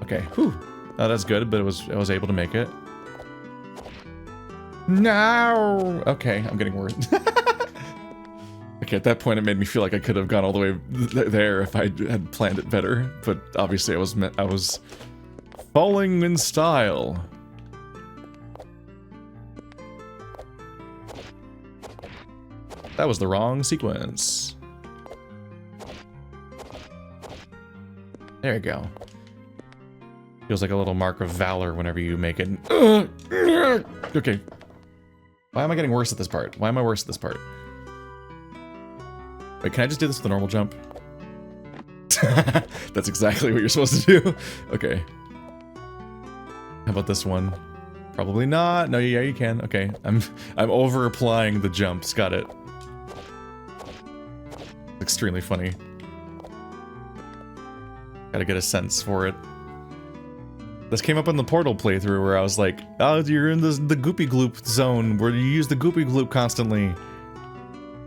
Okay, whew. Oh, that's good, but I was able to make it. No! Okay, I'm getting worried. Okay, at that point it made me feel like I could have gone all the way there if I had planned it better, but obviously I was falling in style. That was the wrong sequence. There you go. Feels like a little mark of valor whenever you make it. Okay. Why am I getting worse at this part? Why am I worse at this part? Wait, can I just do this with a normal jump? That's exactly what you're supposed to do. Okay. How about this one? Probably not. No, yeah, you can. Okay. I'm over applying the jumps. Got it. Extremely funny. Gotta get a sense for it. This came up in the Portal playthrough where I was like, oh, you're in the goopy gloop zone where you use the goopy gloop constantly.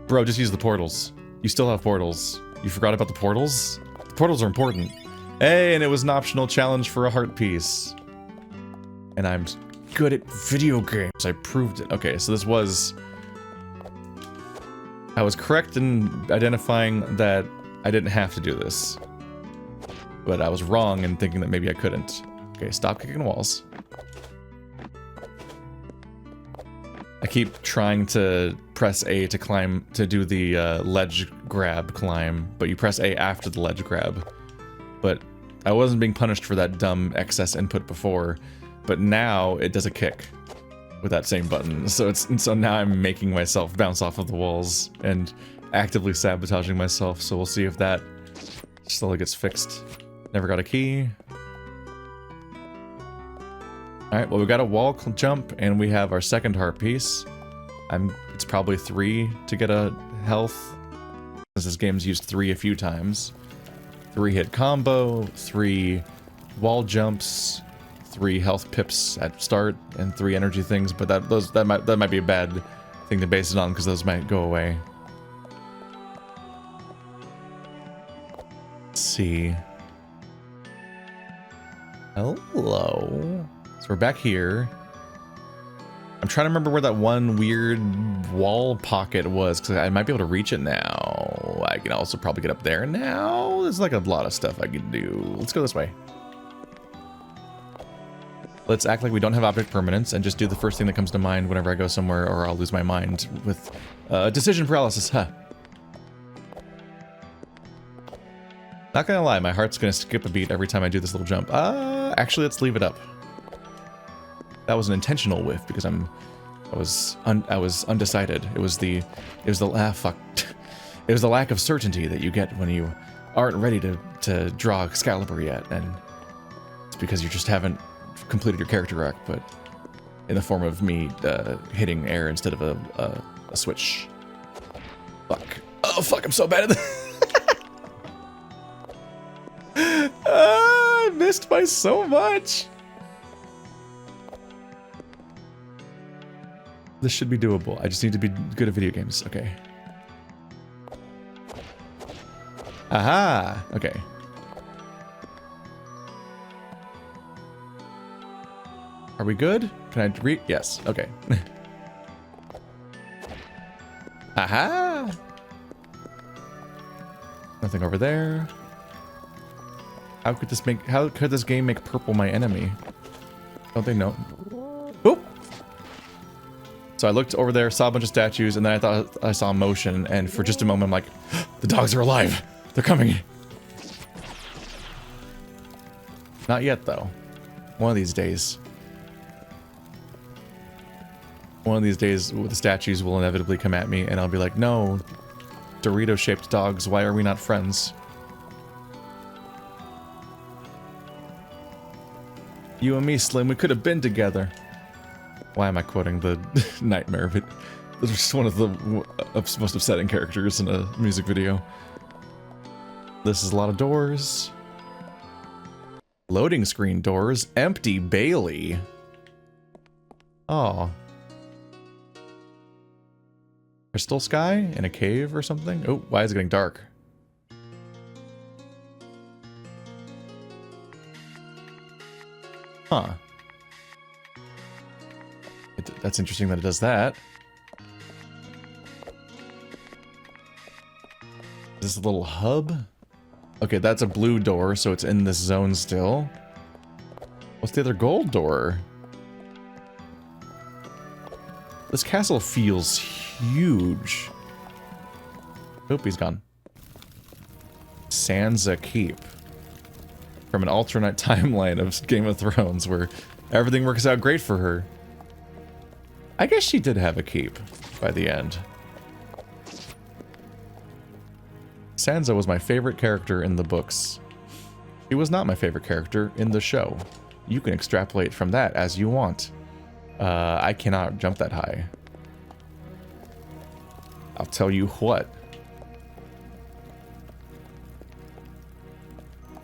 Bro, just use the portals. You still have portals. You forgot about the portals? The portals are important. Hey, and it was an optional challenge for a heart piece. And I'm good at video games. I proved it. Okay, so this was I was correct in identifying that I didn't have to do this. But I was wrong in thinking that maybe I couldn't. Okay, stop kicking walls. I keep trying to press A to climb, to do the ledge grab climb, but you press A after the ledge grab. But I wasn't being punished for that dumb excess input before, but now it does a kick with that same button. So now I'm making myself bounce off of the walls and actively sabotaging myself. So we'll see if that slowly gets fixed. Never got a key. Alright, well we got a wall jump and we have our second heart piece. It's probably 3 to get a health, since this game's used 3 a few times. 3 hit combo, 3 wall jumps, 3 health pips at start, and 3 energy things, but that might be a bad thing to base it on because those might go away. Let's see. Hello. So we're back here. I'm trying to remember where that one weird wall pocket was, because I might be able to reach it now. I can also probably get up there now. There's like a lot of stuff I can do. Let's go this way. Let's act like we don't have object permanence and just do the first thing that comes to mind whenever I go somewhere, or I'll lose my mind with decision paralysis. Huh. Not gonna lie, my heart's gonna skip a beat every time I do this little jump. Actually, let's leave it up. That was an intentional whiff because I was undecided. It was the fuck. It was the lack of certainty that you get when you aren't ready to draw Excalibur yet, and it's because you just haven't completed your character arc, but in the form of me hitting air instead of a switch. Fuck. Oh fuck! I'm so bad at this. I missed by so much. This should be doable. I just need to be good at video games. Okay. Aha! Okay. Are we good? Can I read? Yes. Okay. Aha! Nothing over there. How could this game make purple my enemy? Don't they know? Oop! So I looked over there, saw a bunch of statues, and then I thought I saw motion, and for just a moment I'm like, the dogs are alive! They're coming! Not yet, though. One of these days. One of these days, the statues will inevitably come at me, and I'll be like, no, Dorito-shaped dogs, why are we not friends? You and me, Slim, we could have been together. Why am I quoting the Nightmare? But this is just one of the most upsetting characters in a music video. This is a lot of doors. Loading screen doors. Empty Bailey. Oh. Crystal sky in a cave or something? Oh, why is it getting dark? Huh. That's interesting that it does that. Is this a little hub? Okay, that's a blue door, so it's in this zone still. What's the other gold door? This castle feels huge. Oop, he's gone. Sansa Keep. From an alternate timeline of Game of Thrones where everything works out great for her. I guess she did have a keep by the end. Sansa was my favorite character in the books. She was not my favorite character in the show. You can extrapolate from that as you want. I cannot jump that high. I'll tell you what.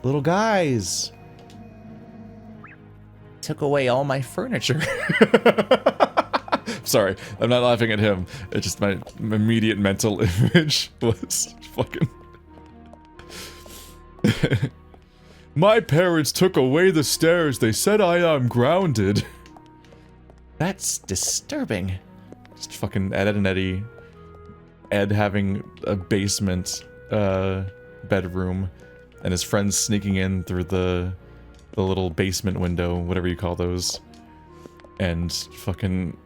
Little guys! Took away all my furniture. Sorry, I'm not laughing at him. It's just my immediate mental image was fucking... My parents took away the stairs. They said I am grounded. That's disturbing. Just fucking Ed, Ed and Eddie Ed having a basement bedroom, and his friends sneaking in through the little basement window, whatever you call those, and fucking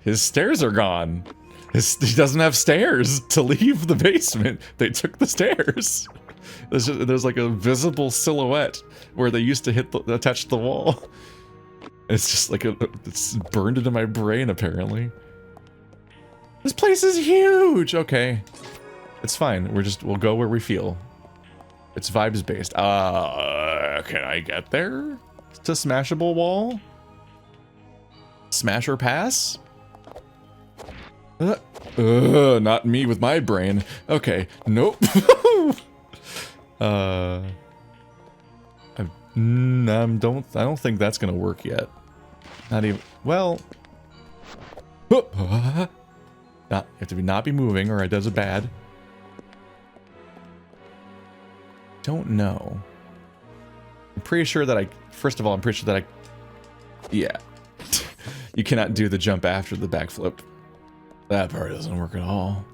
his stairs are gone. He doesn't have stairs to leave the basement. They took the stairs. There's like a visible silhouette where they used to attach to the wall. It's just like it's burned into my brain apparently. This place is huge. Okay, it's fine. We'll go where we feel. It's vibes based. Can I get there? To smashable wall? Smash or pass? Not me with my brain. Okay, nope. I don't think that's gonna work yet. Not even. Well. You have to not be moving, or it does it bad. Don't know. I'm pretty sure that first of all, I'm pretty sure that yeah. You cannot do the jump after the backflip. That part doesn't work at all.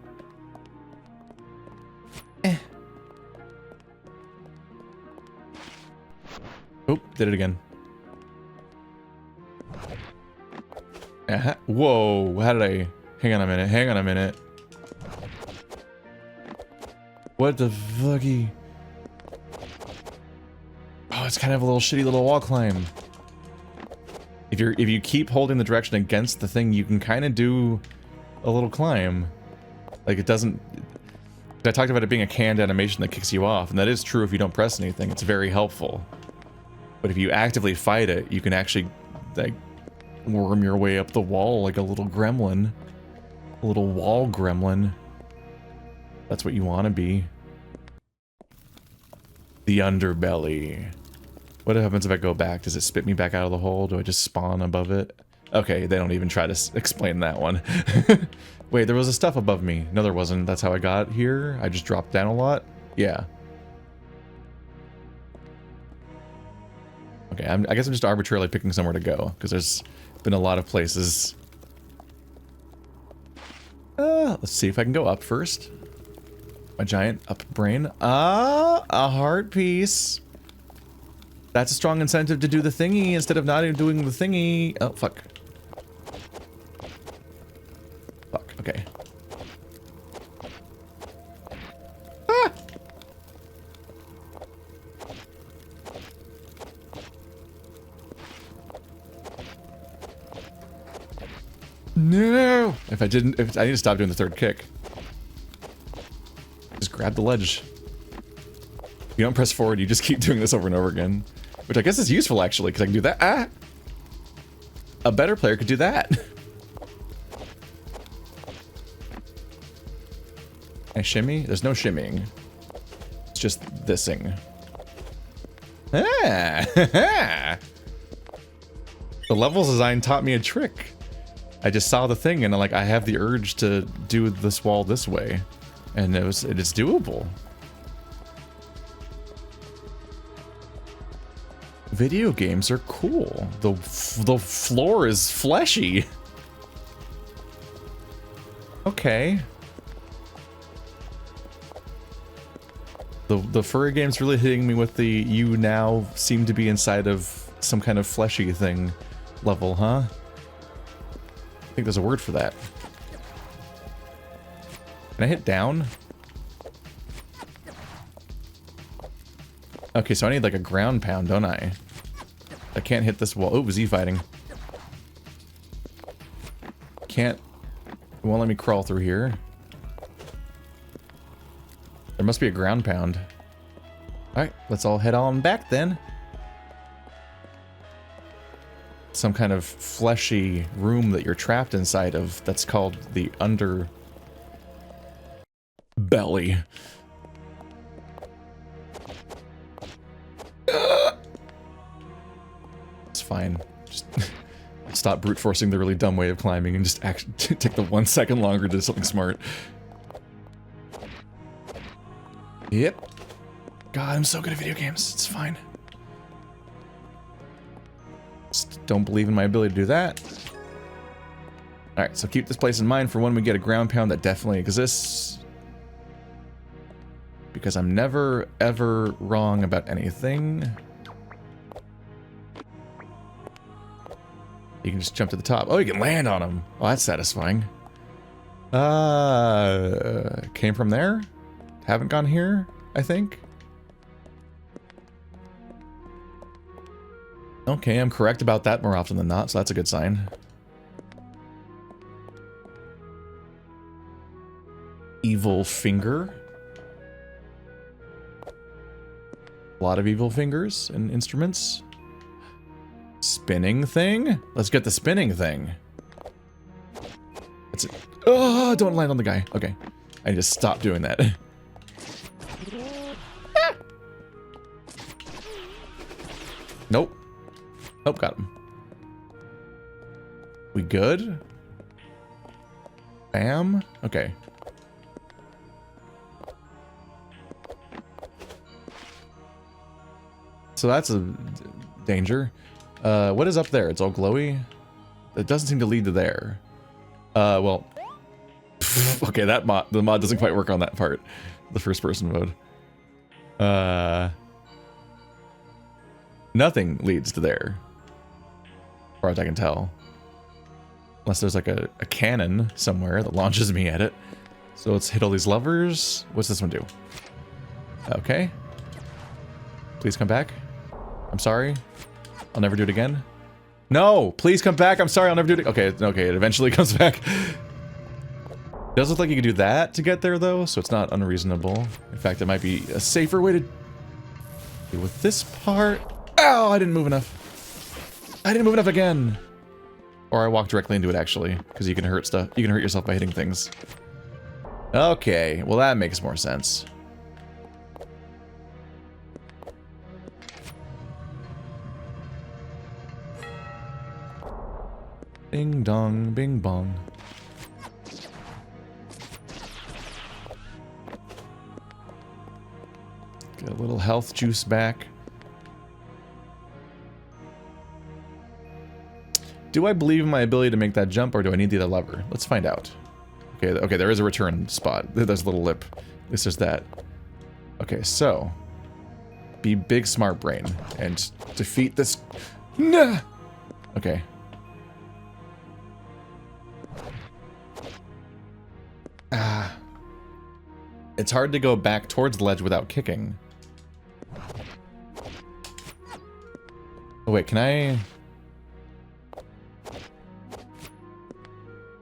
Oh, did it again. Whoa, how did I... Hang on a minute. What the fucky? Oh, it's kind of a little shitty little wall climb. If you keep holding the direction against the thing, you can kind of do a little climb. Like it doesn't... I talked about it being a canned animation that kicks you off, and that is true if you don't press anything. It's very helpful. But if you actively fight it, you can actually like worm your way up the wall like a little gremlin. A little wall gremlin. That's what you want to be. The underbelly. What happens if I go back? Does it spit me back out of the hole? Do I just spawn above it? Okay, they don't even try to explain that one. Wait, there was a stuff above me. No, there wasn't. That's how I got here. I just dropped down a lot. Yeah. Okay, I guess I'm just arbitrarily picking somewhere to go, because there's been a lot of places. Let's see if I can go up first. My giant up brain. A heart piece. That's a strong incentive to do the thingy instead of not even doing the thingy. Oh, fuck. Fuck, okay. Ah! No! If I need to stop doing the third kick. Just grab the ledge. If you don't press forward, you just keep doing this over and over again. Which I guess is useful, actually, because I can do that. Ah! A better player could do that. Can I shimmy? There's no shimmying. It's just thising. Ah! The levels design taught me a trick. I just saw the thing and I have the urge to do this wall this way. And it is doable. Video games are cool. The floor is fleshy. Okay. The furry game's really hitting me with the you now seem to be inside of some kind of fleshy thing level, huh? I think there's a word for that. Can I hit down? Okay, so I need like a ground pound, don't I? I can't hit this wall. Oh, Z fighting. Can't. It won't let me crawl through here. There must be a ground pound. Alright, let's all head on back then. Some kind of fleshy room that you're trapped inside of that's called the underbelly. It's fine. Just stop brute forcing the really dumb way of climbing and just take the 1 second longer to do something smart. Yep. God, I'm so good at video games. It's fine. Just don't believe in my ability to do that. Alright, so keep this place in mind for when we get a ground pound that definitely exists. Because I'm never, ever wrong about anything. You can just jump to the top. Oh, you can land on them. Oh, that's satisfying. Came from there? Haven't gone here, I think. Okay, I'm correct about that more often than not, so that's a good sign. Evil finger. A lot of evil fingers and instruments. Spinning thing? Let's get the spinning thing. That's it. Oh, don't land on the guy. Okay. I need to stop doing that. Nope. Oh, got him. We good? Bam. Okay. So that's a danger. What is up there? It's all glowy. It doesn't seem to lead to there. Well, okay, the mod doesn't quite work on that part. The first person mode. Nothing leads to there. As far as I can tell. Unless there's like a cannon somewhere that launches me at it. So let's hit all these levers. What's this one do? Okay. Please come back. I'm sorry. I'll never do it again. No! Please come back! I'm sorry, I'll never do it. Okay, it eventually comes back. It does look like you can do that to get there, though, so it's not unreasonable. In fact, it might be a safer way to deal with this part. Ow! I didn't move enough. I didn't move enough again! Or I walked directly into it, actually, because you can hurt stuff. You can hurt yourself by hitting things. Okay, well that makes more sense. Ding dong, bing bong. Get a little health juice back. Do I believe in my ability to make that jump, or do I need the other lever? Let's find out. Okay, there is a return spot. There's a little lip. At least there's that. Okay, so be big smart brain and defeat this. Nah! Okay. It's hard to go back towards the ledge without kicking. Oh wait, can I?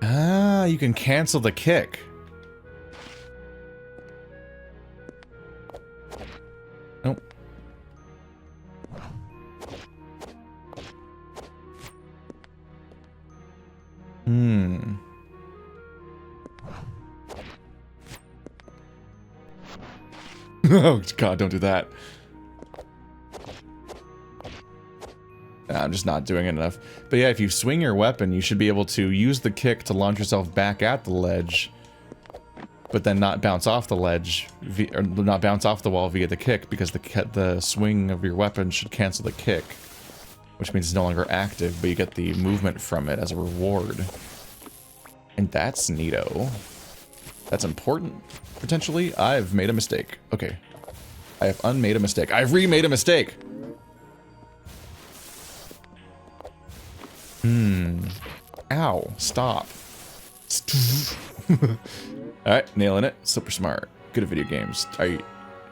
Ah, you can cancel the kick. Nope. Oh god, don't do that. I'm just not doing it enough. But yeah, if you swing your weapon, you should be able to use the kick to launch yourself back at the ledge, but then not bounce off the ledge, or not bounce off the wall via the kick, because the swing of your weapon should cancel the kick, which means it's no longer active, but you get the movement from it as a reward. And that's neato. That's important. Potentially, I've made a mistake. Okay. I have unmade a mistake. I've remade a mistake! Ow. Stop. Alright, nailing it. Super smart. Good at video games. Are you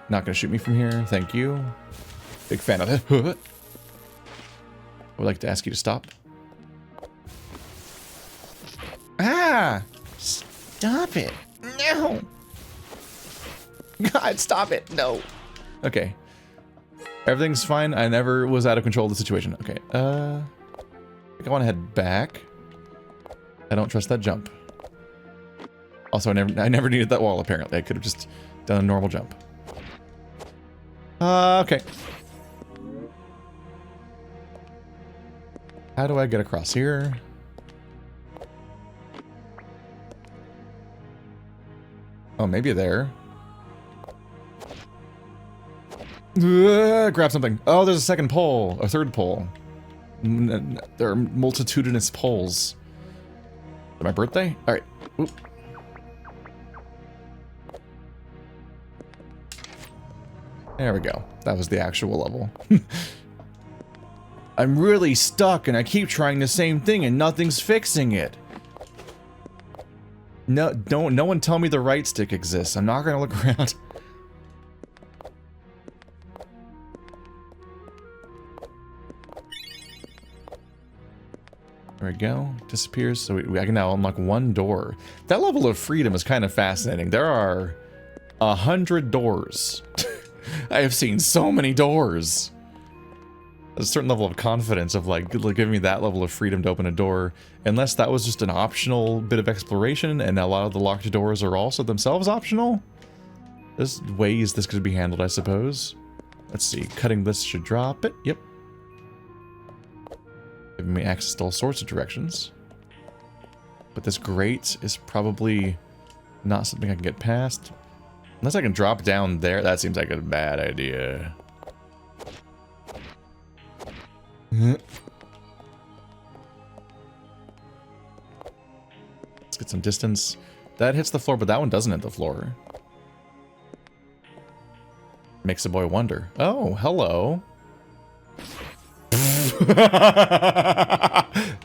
not gonna shoot me from here? Thank you. Big fan of it. I would like to ask you to stop. Ah! Stop it! No! God, stop it! No! Okay. Everything's fine. I never was out of control of the situation. Okay, I think I want to head back. I don't trust that jump. Also, I never needed that wall, apparently. I could have just done a normal jump. Okay. How do I get across here? Oh, maybe there. Grab something. Oh, there's a second pole. A third pole. There are multitudinous poles. My birthday? All right. Oop. There we go. That was the actual level. I'm really stuck and I keep trying the same thing and nothing's fixing it. No one tell me the right stick exists. I'm not gonna look around. There we go. Disappears. So I can now unlock one door. That level of freedom is kind of fascinating. There are 100 doors. I have seen so many doors. A certain level of confidence of like giving me that level of freedom to open a door, unless that was just an optional bit of exploration and a lot of the locked doors are also themselves optional. There's ways this could be handled, I suppose. Let's see, cutting this should drop it. Yep. Giving me access to all sorts of directions. But this grate is probably not something I can get past. Unless I can drop down there, that seems like a bad idea. Let's get some distance. That hits the floor, but that one doesn't hit the floor. Makes a boy wonder. Oh, hello.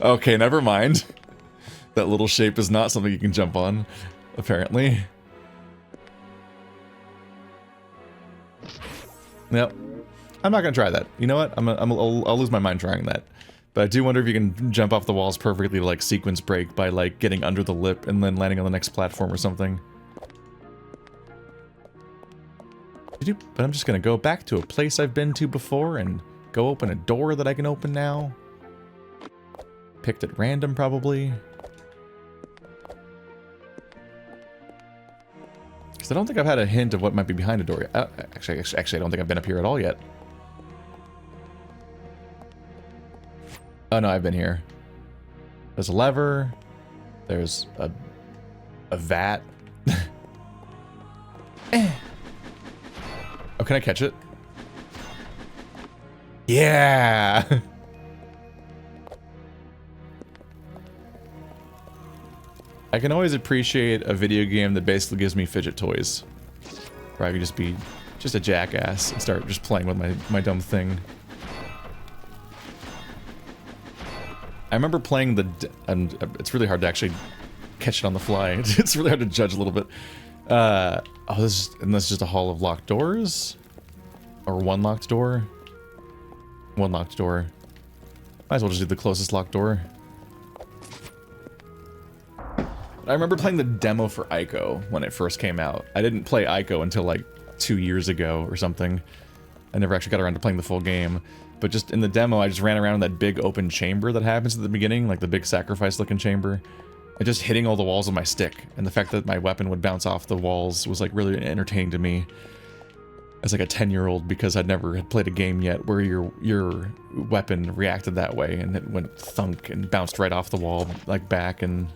Okay, never mind. That little shape is not something you can jump on, apparently. Yep. I'm not gonna try that. You know what? I'll lose my mind trying that. But I do wonder if you can jump off the walls perfectly to like sequence break by like getting under the lip and then landing on the next platform or something. But I'm just gonna go back to a place I've been to before and go open a door that I can open now. Picked at random, probably. Because I don't think I've had a hint of what might be behind a door yet. Actually, I don't think I've been up here at all yet. Oh no, I've been here. There's a lever. There's a vat. Oh, can I catch it? Yeah! I can always appreciate a video game that basically gives me fidget toys. Where I can just be just a jackass and start just playing with my dumb thing. I remember playing and it's really hard to actually catch it on the fly. It's really hard to judge a little bit. Oh, this is just a hall of locked doors? Or one locked door? One locked door. Might as well just do the closest locked door. I remember playing the demo for Ico when it first came out. I didn't play Ico until like 2 years ago or something. I never actually got around to playing the full game. But just in the demo, I just ran around in that big open chamber that happens at the beginning, like the big sacrifice-looking chamber, and just hitting all the walls with my stick. And the fact that my weapon would bounce off the walls was like really entertaining to me as like a 10-year-old, because I'd never had played a game yet where your weapon reacted that way and it went thunk and bounced right off the wall, like back, and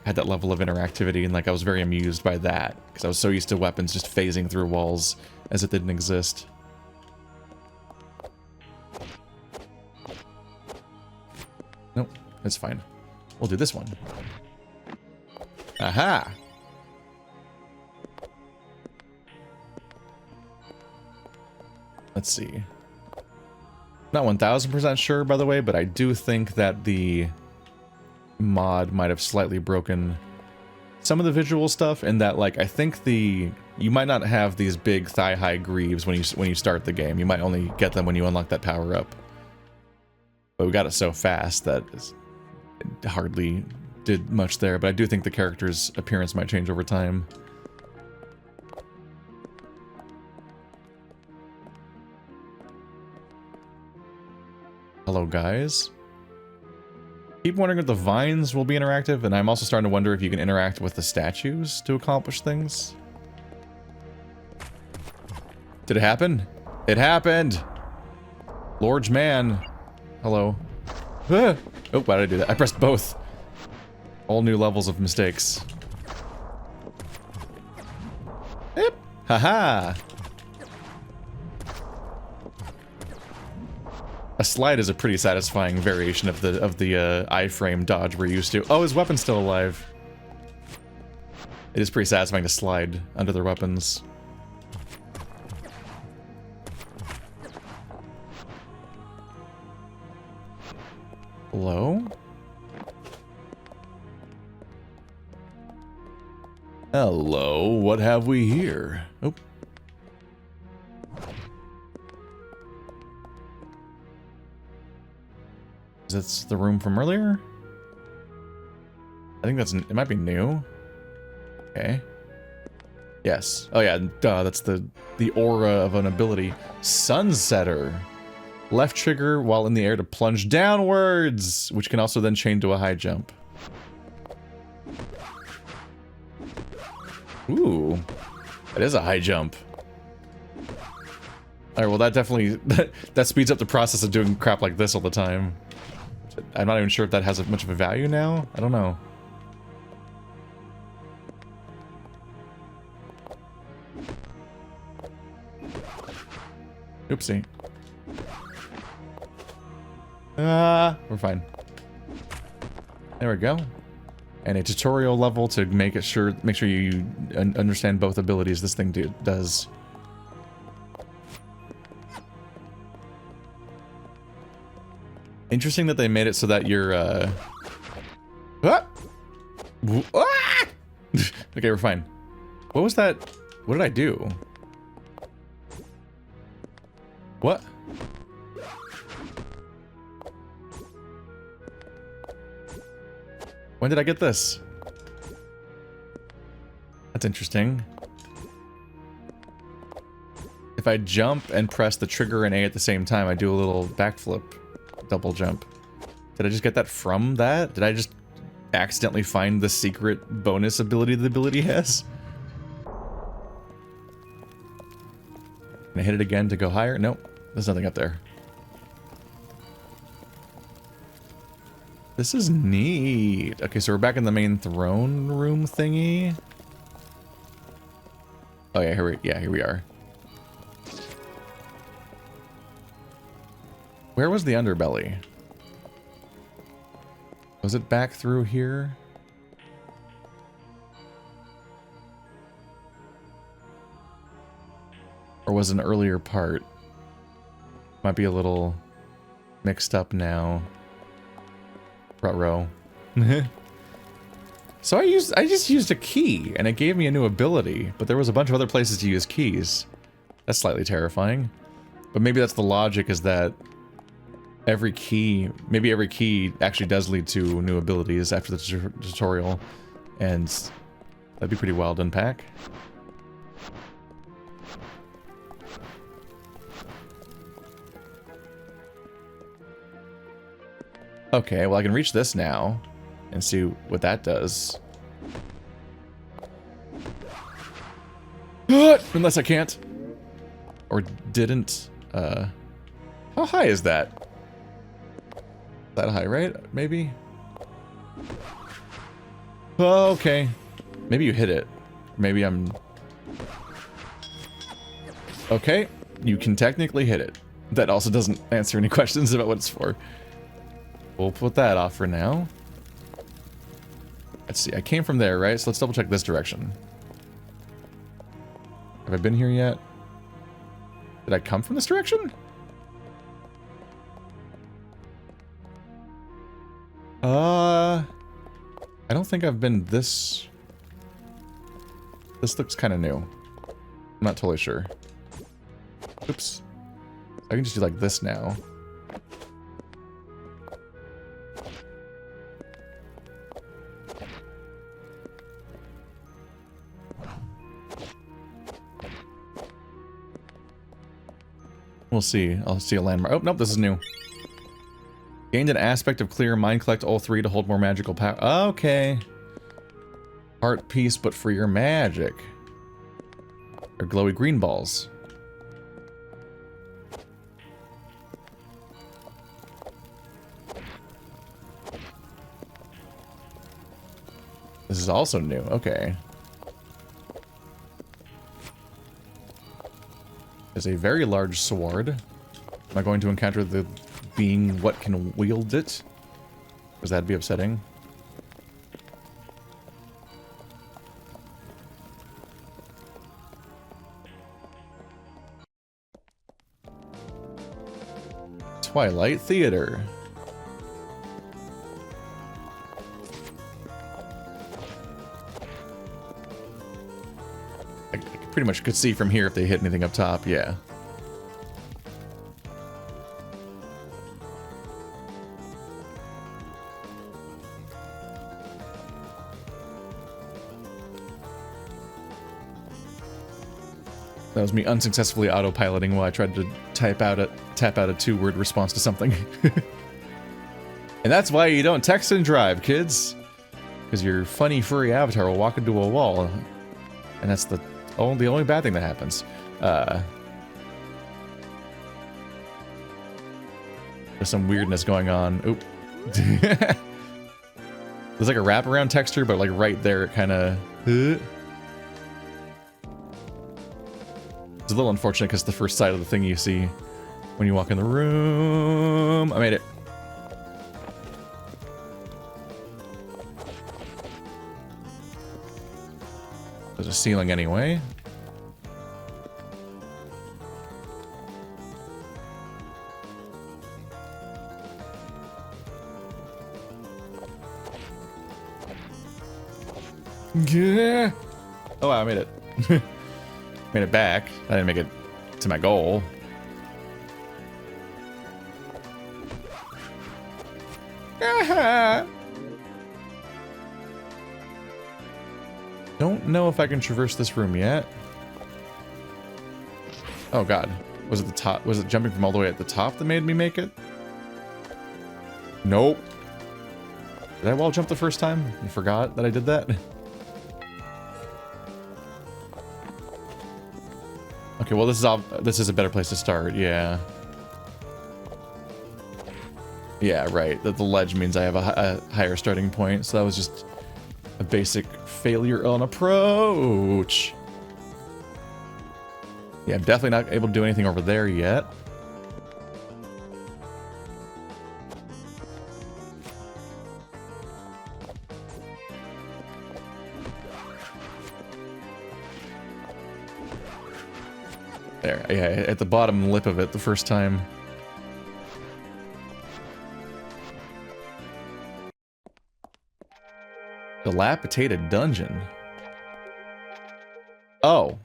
had that level of interactivity. And like I was very amused by that because I was so used to weapons just phasing through walls as it didn't exist. Nope, that's fine. We'll do this one. Aha! Let's see. Not 1000% sure, by the way, but I do think that the mod might have slightly broken some of the visual stuff, and that, like, I think you might not have these big thigh-high greaves when you start the game. You might only get them when you unlock that power-up. But we got it so fast that it hardly did much there, but I do think the character's appearance might change over time. Hello, guys. Keep wondering if the vines will be interactive, and I'm also starting to wonder if you can interact with the statues to accomplish things. Did it happen? It happened! Large man. Hello. Ah! Oh, why did I do that? I pressed both. All new levels of mistakes. Yep. Haha. A slide is a pretty satisfying variation of the iframe dodge we're used to. Oh, his weapon's still alive. It is pretty satisfying to slide under their weapons. Hello? Hello, what have we here? Oh. Is this the room from earlier? I think that's, it might be new. Okay. Yes. Oh yeah, duh, that's the aura of an ability. Sunsetter. Left trigger while in the air to plunge downwards, which can also then chain to a high jump. Ooh, that is a high jump. Alright, well that definitely, that speeds up the process of doing crap like this all the time. I'm not even sure if that has much of a value now. I don't know. Oopsie. We're fine. There we go. And a tutorial level to make sure you understand both abilities this thing does. Interesting that they made it so that you're okay, we're fine. What was that? What did I do? What? When did I get this? That's interesting. If I jump and press the trigger and A at the same time, I do a little backflip, double jump. Did I just get that from that? Did I just accidentally find the secret bonus ability the ability has? Can I hit it again to go higher? Nope, there's nothing up there. This is neat. Okay, so we're back in the main throne room thingy. Oh yeah, here we are. Where was the underbelly? Was it back through here? Or was it an earlier part? Might be a little mixed up now. Ruh-roh. So I just used a key and it gave me a new ability, but there was a bunch of other places to use keys. That's slightly terrifying. But maybe that's the logic, is that maybe every key actually does lead to new abilities after the tutorial, and that'd be pretty wild to unpack. Okay, well I can reach this now and see what that does. Unless I can't. Or didn't. How high is that? That high, right? Maybe? Oh, okay. Maybe you hit it. Maybe I'm... Okay, you can technically hit it. That also doesn't answer any questions about what it's for. We'll put that off for now. Let's see, I came from there, right? So let's double check this direction. Have I been here yet? Did I come from this direction? I don't think I've been this... This looks kind of new. I'm not totally sure. Oops. I can just do like this now. We'll see. I'll see a landmark. Oh, nope, this is new. Gained an aspect of clear. Mind collect all 3 to hold more magical power. Okay. Heart piece, but for your magic. Or glowy green balls. This is also new. Okay. There's a very large sword. Am I going to encounter the being what can wield it. Because that'd be upsetting. Twilight Theater. I pretty much could see from here if they hit anything up top, yeah. That was me unsuccessfully autopiloting while I tried to tap out a 2-word response to something. And that's why you don't text and drive, kids. Because your funny furry avatar will walk into a wall. And that's the only bad thing that happens. There's some weirdness going on. Oop. There's like a wraparound texture, but like right there it kind of... It's a little unfortunate because it's the first sight of the thing you see when you walk in the room. I made it. There's a ceiling anyway. Yeah. Oh, wow, I made it. Made it back. I didn't make it to my goal. Don't know if I can traverse this room yet. Oh god. Was it the top? Was it jumping from all the way at the top that made me make it? Nope. Did I wall jump the first time and forgot that I did that? Okay, well this is a better place to start, yeah. Yeah, right. The ledge means I have a higher starting point, so that was just a basic failure on approach. Yeah, I'm definitely not able to do anything over there yet. There, yeah, at the bottom lip of it the first time. Dilapidated dungeon. Oh.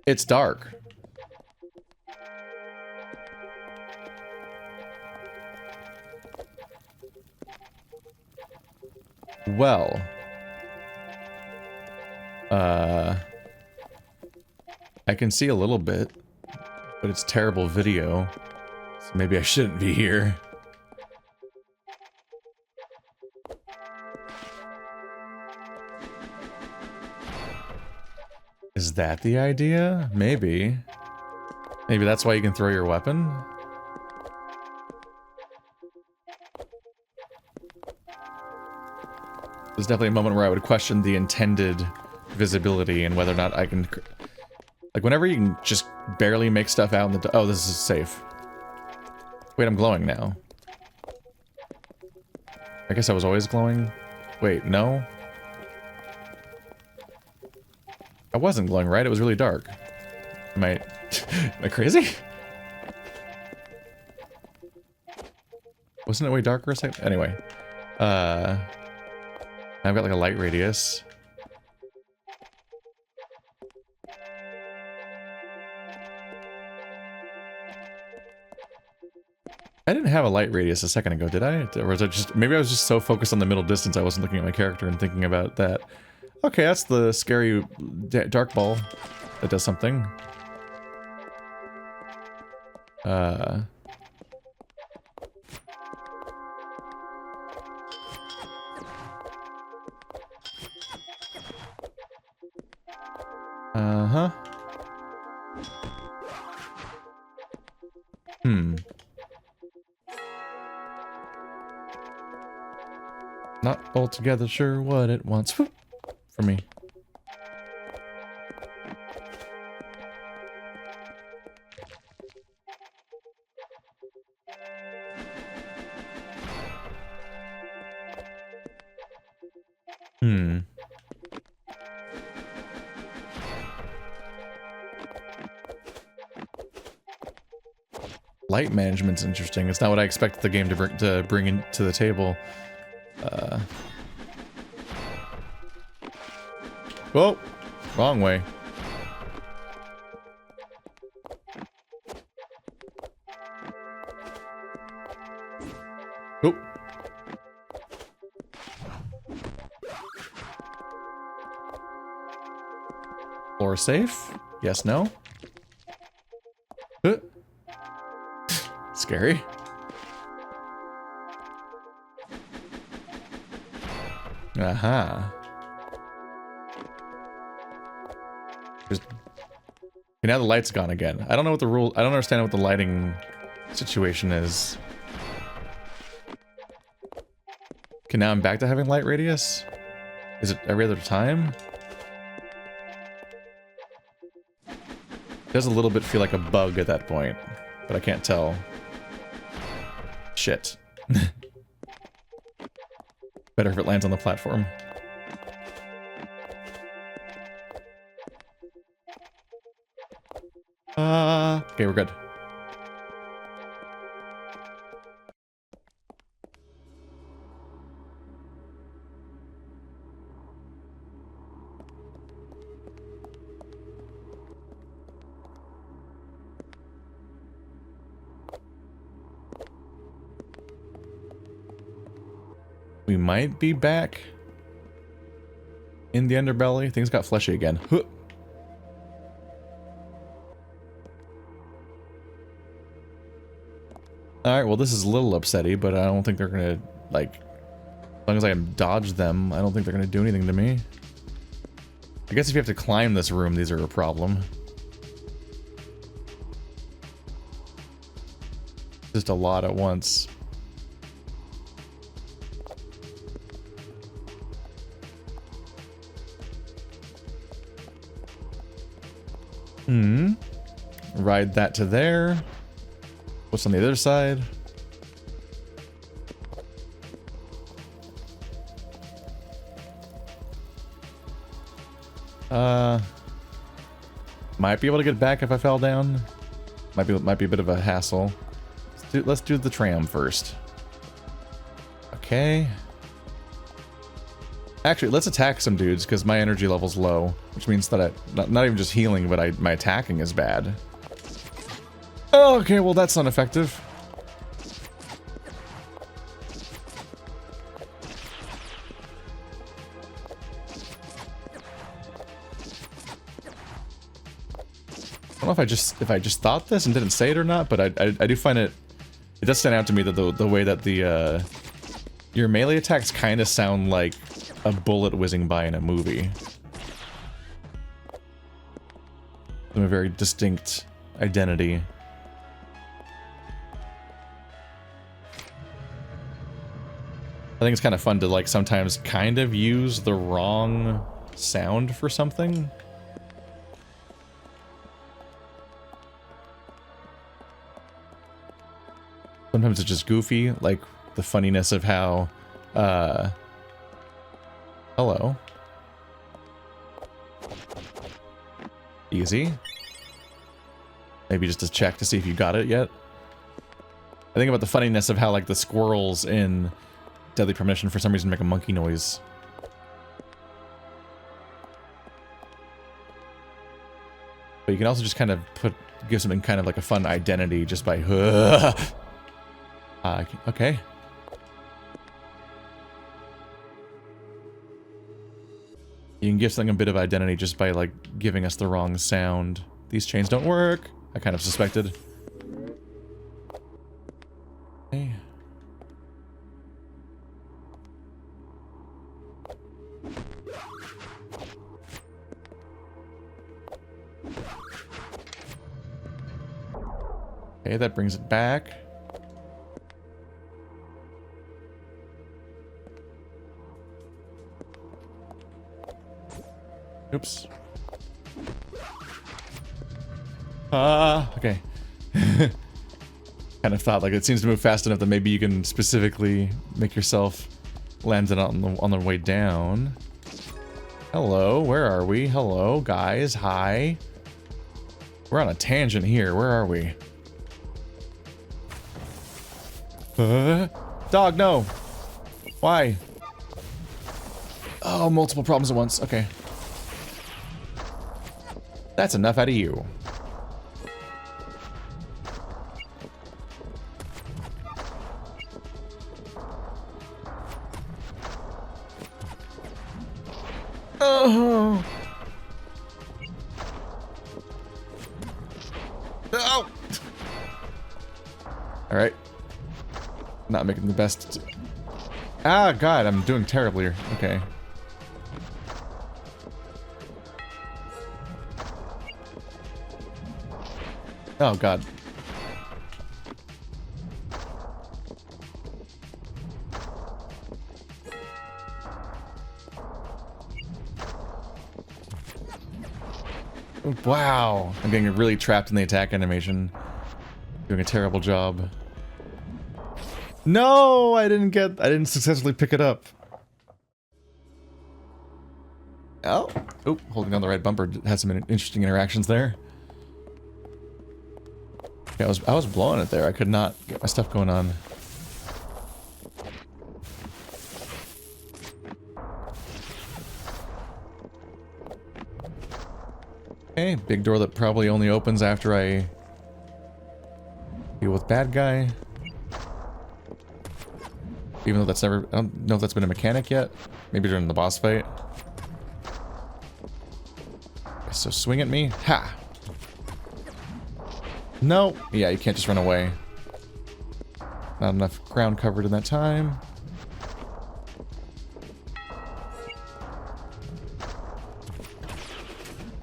It's dark. Well. I can see a little bit, but it's terrible video. So maybe I shouldn't be here. Is that the idea? Maybe. Maybe that's why you can throw your weapon? There's definitely a moment where I would question the intended visibility and whether or not I can... Like, whenever you can just barely make stuff out in the... Oh, this is safe. Wait, I'm glowing now. I guess I was always glowing? Wait, no? I wasn't glowing, right? It was really dark. Am I... am I crazy? Wasn't it way darker a second? Anyway. I've got like a light radius. I didn't have a light radius a second ago, did I? Or was I just... Maybe I was just so focused on the middle distance I wasn't looking at my character and thinking about that. Okay, that's the scary dark ball that does something. Uh-huh. Not altogether sure what it wants for me. Light management's interesting. It's not what I expected the game to bring into the table. Whoa! Wrong way. Oop. Floor safe? Yes, no? Scary. Aha. Okay, now the light's gone again. I don't know what the rule. I don't understand what the lighting situation is. Okay, now I'm back to having light radius. Is it every other time? It does a little bit feel like a bug at that point, but I can't tell. Shit. Better if it lands on the platform. Okay, we're good. We might be back in the underbelly. Things got fleshy again. Huh. Alright, well this is a little upsetty, but I don't think they're gonna, like, as long as I can dodge them, I don't think they're gonna do anything to me. I guess if you have to climb this room, these are a problem. Just a lot at once. Ride that to there. What's on the other side? Might be able to get back if I fell down. Might be a bit of a hassle. Let's do the tram first. Okay. Actually, let's attack some dudes because my energy level's low, which means that not even just healing, but my attacking is bad. Oh, okay, well that's not effective. I don't know if I just thought this and didn't say it or not, but I do find it does stand out to me that the way that your melee attacks kind of sound like a bullet whizzing by in a movie. They have a very distinct identity. I think it's kind of fun to, like, sometimes kind of use the wrong sound for something. Sometimes it's just goofy, like the funniness of how, hello. Easy. Maybe just to check to see if you got it yet. I think about the funniness of how, like, the squirrels in Deadly Premonition for some reason make a monkey noise. But you can also just kind of give something kind of like a fun identity just by okay. You can give something a bit of identity just by, like, giving us the wrong sound. These chains don't work. I kind of suspected. Okay. Okay, that brings it back. Oops. Okay. Kind of thought, like, it seems to move fast enough that maybe you can specifically make yourself land it on the way down. Hello, where are we? Hello, guys, hi. We're on a tangent here, where are we? Dog, no. Why? Oh, multiple problems at once. Okay. That's enough out of you. Oh. Oh. All right. Not making the best. Ah, God, I'm doing terribly here. Okay. Oh, God. Wow. I'm getting really trapped in the attack animation. Doing a terrible job. No, I didn't successfully pick it up. Oh. Oop, holding down the right bumper had some interesting interactions there. Yeah, I was blowing it there. I could not get my stuff going on. Okay, big door that probably only opens after I deal with bad guy. Even though that's never, I don't know if that's been a mechanic yet. Maybe during the boss fight. So swing at me. Ha! No. Yeah, you can't just run away. Not enough ground covered in that time.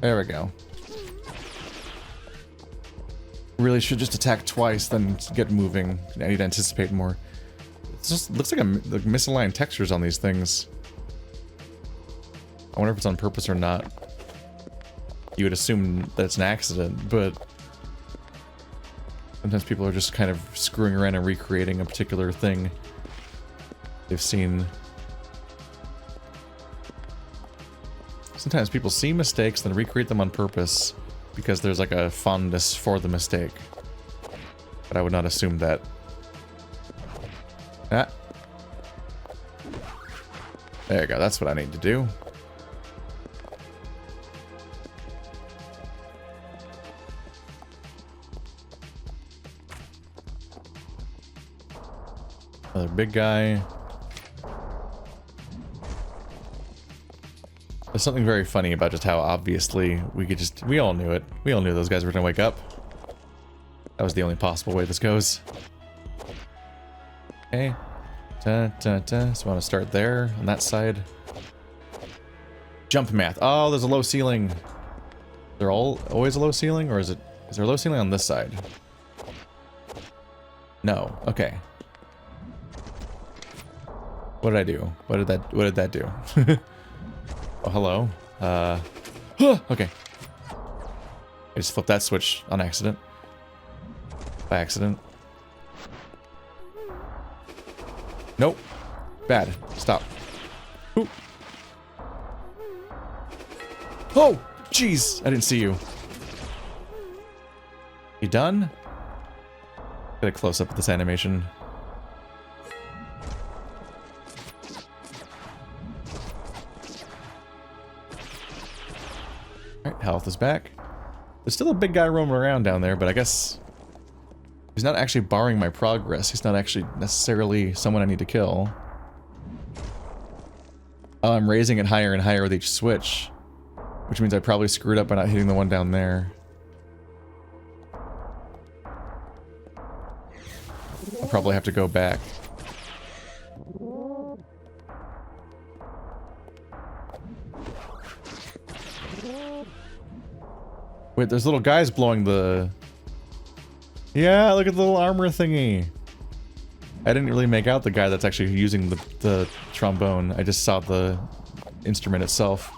There we go. Really should just attack twice, then get moving. I need to anticipate more. It just looks like like misaligned textures on these things. I wonder if it's on purpose or not. You would assume that it's an accident, but sometimes people are just kind of screwing around and recreating a particular thing they've seen. Sometimes people see mistakes, then recreate them on purpose because there's like a fondness for the mistake. But I would not assume that. Ah. There you go, that's what I need to do. Another big guy. There's something very funny about just how obviously we all knew it. We all knew those guys were gonna wake up. That was the only possible way this goes. Okay. So I want to start there on that side. Jump math. Oh, there's a low ceiling. They're always a low ceiling, or is there a low ceiling on this side? No. Okay. What did I do? What did that do? Oh, hello. Okay. I just flipped that switch on accident. By accident. Nope. Bad. Stop. Ooh. Oh! Jeez! I didn't see you. You done? Get a close-up of this animation. Alright, health is back. There's still a big guy roaming around down there, but I guess he's not actually barring my progress. He's not actually necessarily someone I need to kill. Oh, I'm raising it higher and higher with each switch, which means I probably screwed up by not hitting the one down there. I'll probably have to go back. Wait, there's little guys blowing the... Yeah, look at the little armor thingy. I didn't really make out the guy that's actually using the trombone. I just saw the instrument itself.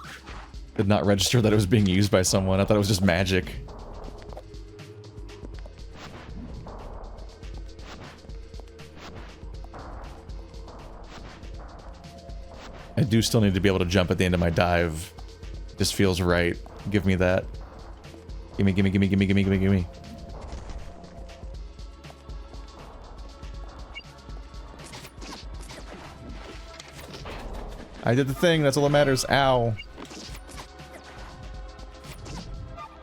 Did not register that it was being used by someone. I thought it was just magic. I do still need to be able to jump at the end of my dive. Just feels right. Give me that. Gimme, gimme, gimme, gimme, gimme, gimme, gimme. I did the thing. That's all that matters. Ow.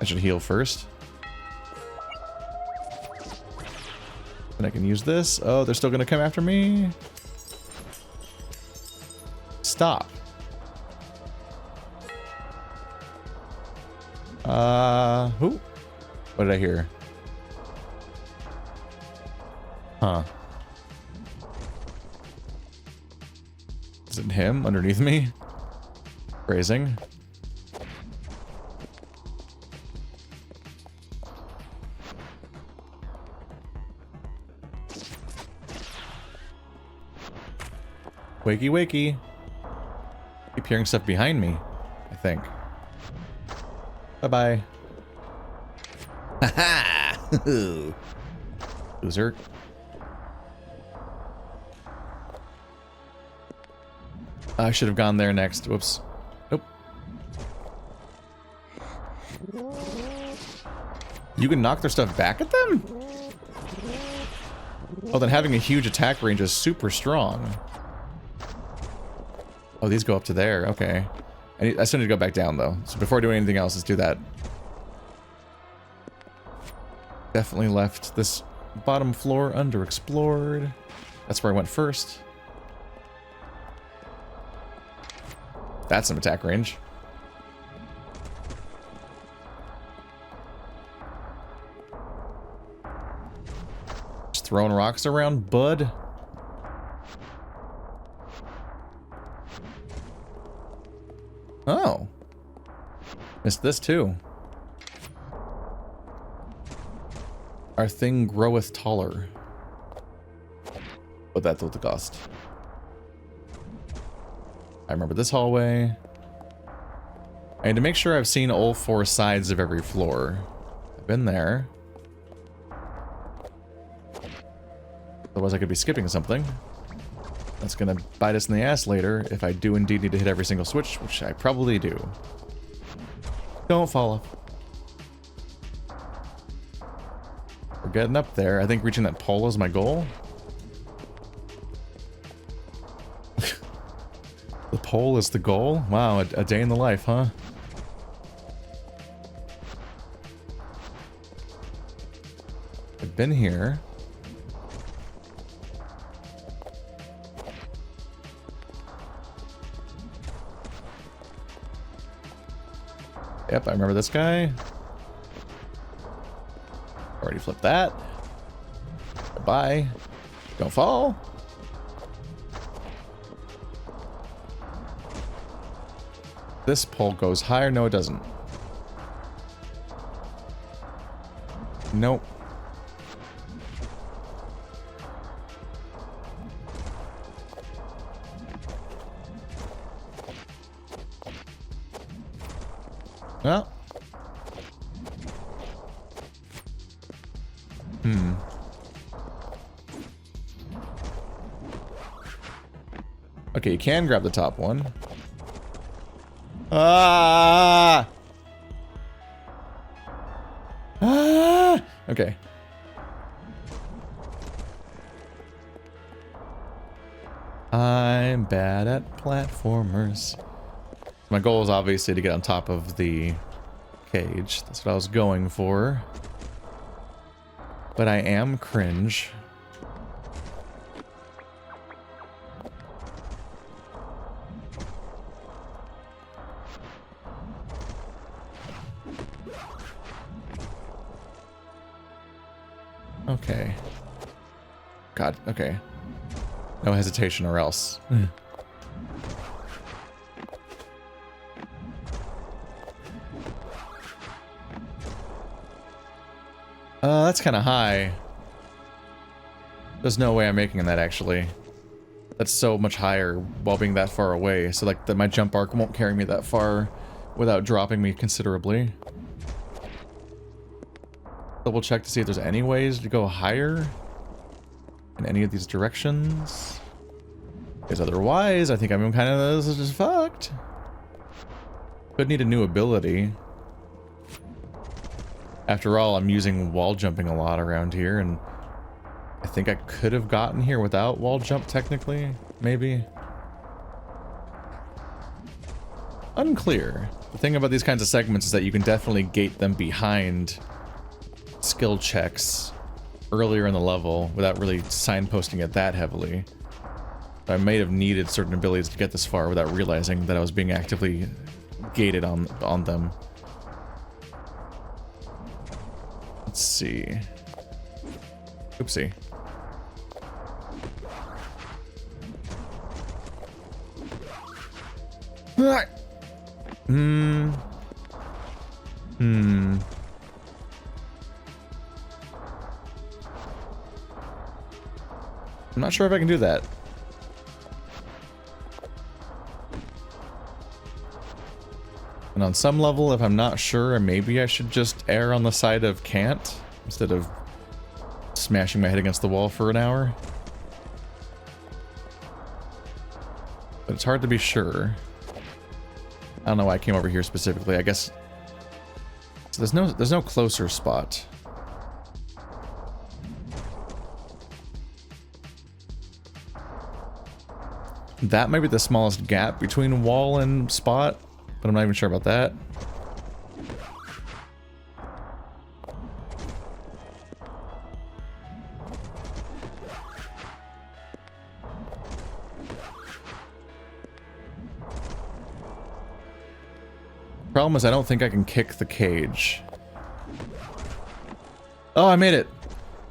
I should heal first. And I can use this. Oh, they're still gonna come after me. Stop. Who? What did I hear? Huh. Is it him underneath me? Phrasing. Wakey wakey. Keep hearing stuff behind me, I think. Bye-bye. Haha! Loser. I should have gone there next. Whoops. Nope. You can knock their stuff back at them? Oh, then having a huge attack range is super strong. Oh, these go up to there. Okay. I still need to go back down, though. So before doing anything else, let's do that. Definitely left this bottom floor underexplored. That's where I went first. That's some attack range. Just throwing rocks around, bud. Oh. Missed this too. Our thing groweth taller. But that's what the cost. I remember this hallway. I need to make sure I've seen all 4 sides of every floor. I've been there. Otherwise I could be skipping something. That's gonna bite us in the ass later if I do indeed need to hit every single switch, which I probably do. Don't fall off. We're getting up there. I think reaching that pole is my goal. The pole is the goal? Wow, a day in the life, huh? I've been here. Yep, I remember this guy. Already flipped that. Bye. Don't fall. This pole goes higher. No, it doesn't. Nope. Well. Okay, you can grab the top one. Ah! Ah! Okay. I'm bad at platformers. My goal is obviously to get on top of the cage. That's what I was going for. But I am cringe. Okay. God, okay. No hesitation or else. That's kind of high. There's no way I'm making that, actually. That's so much higher while being that far away. So, like, my jump arc won't carry me that far without dropping me considerably. Double check to see if there's any ways to go higher in any of these directions. Because otherwise, I think I'm kind of just fucked. Could need a new ability. After all, I'm using wall jumping a lot around here, and I think I could have gotten here without wall jump, technically. Maybe. Unclear. The thing about these kinds of segments is that you can definitely gate them behind skill checks earlier in the level without really signposting it that heavily. I may have needed certain abilities to get this far without realizing that I was being actively gated on them. Let's see. Oopsie. I'm not sure if I can do that. And on some level, if I'm not sure, maybe I should just err on the side of can't instead of smashing my head against the wall for an hour. But it's hard to be sure. I don't know why I came over here specifically. I guess so there's no closer spot. That might be the smallest gap between wall and spot, but I'm not even sure about that. Problem is I don't think I can kick the cage. Oh, I made it!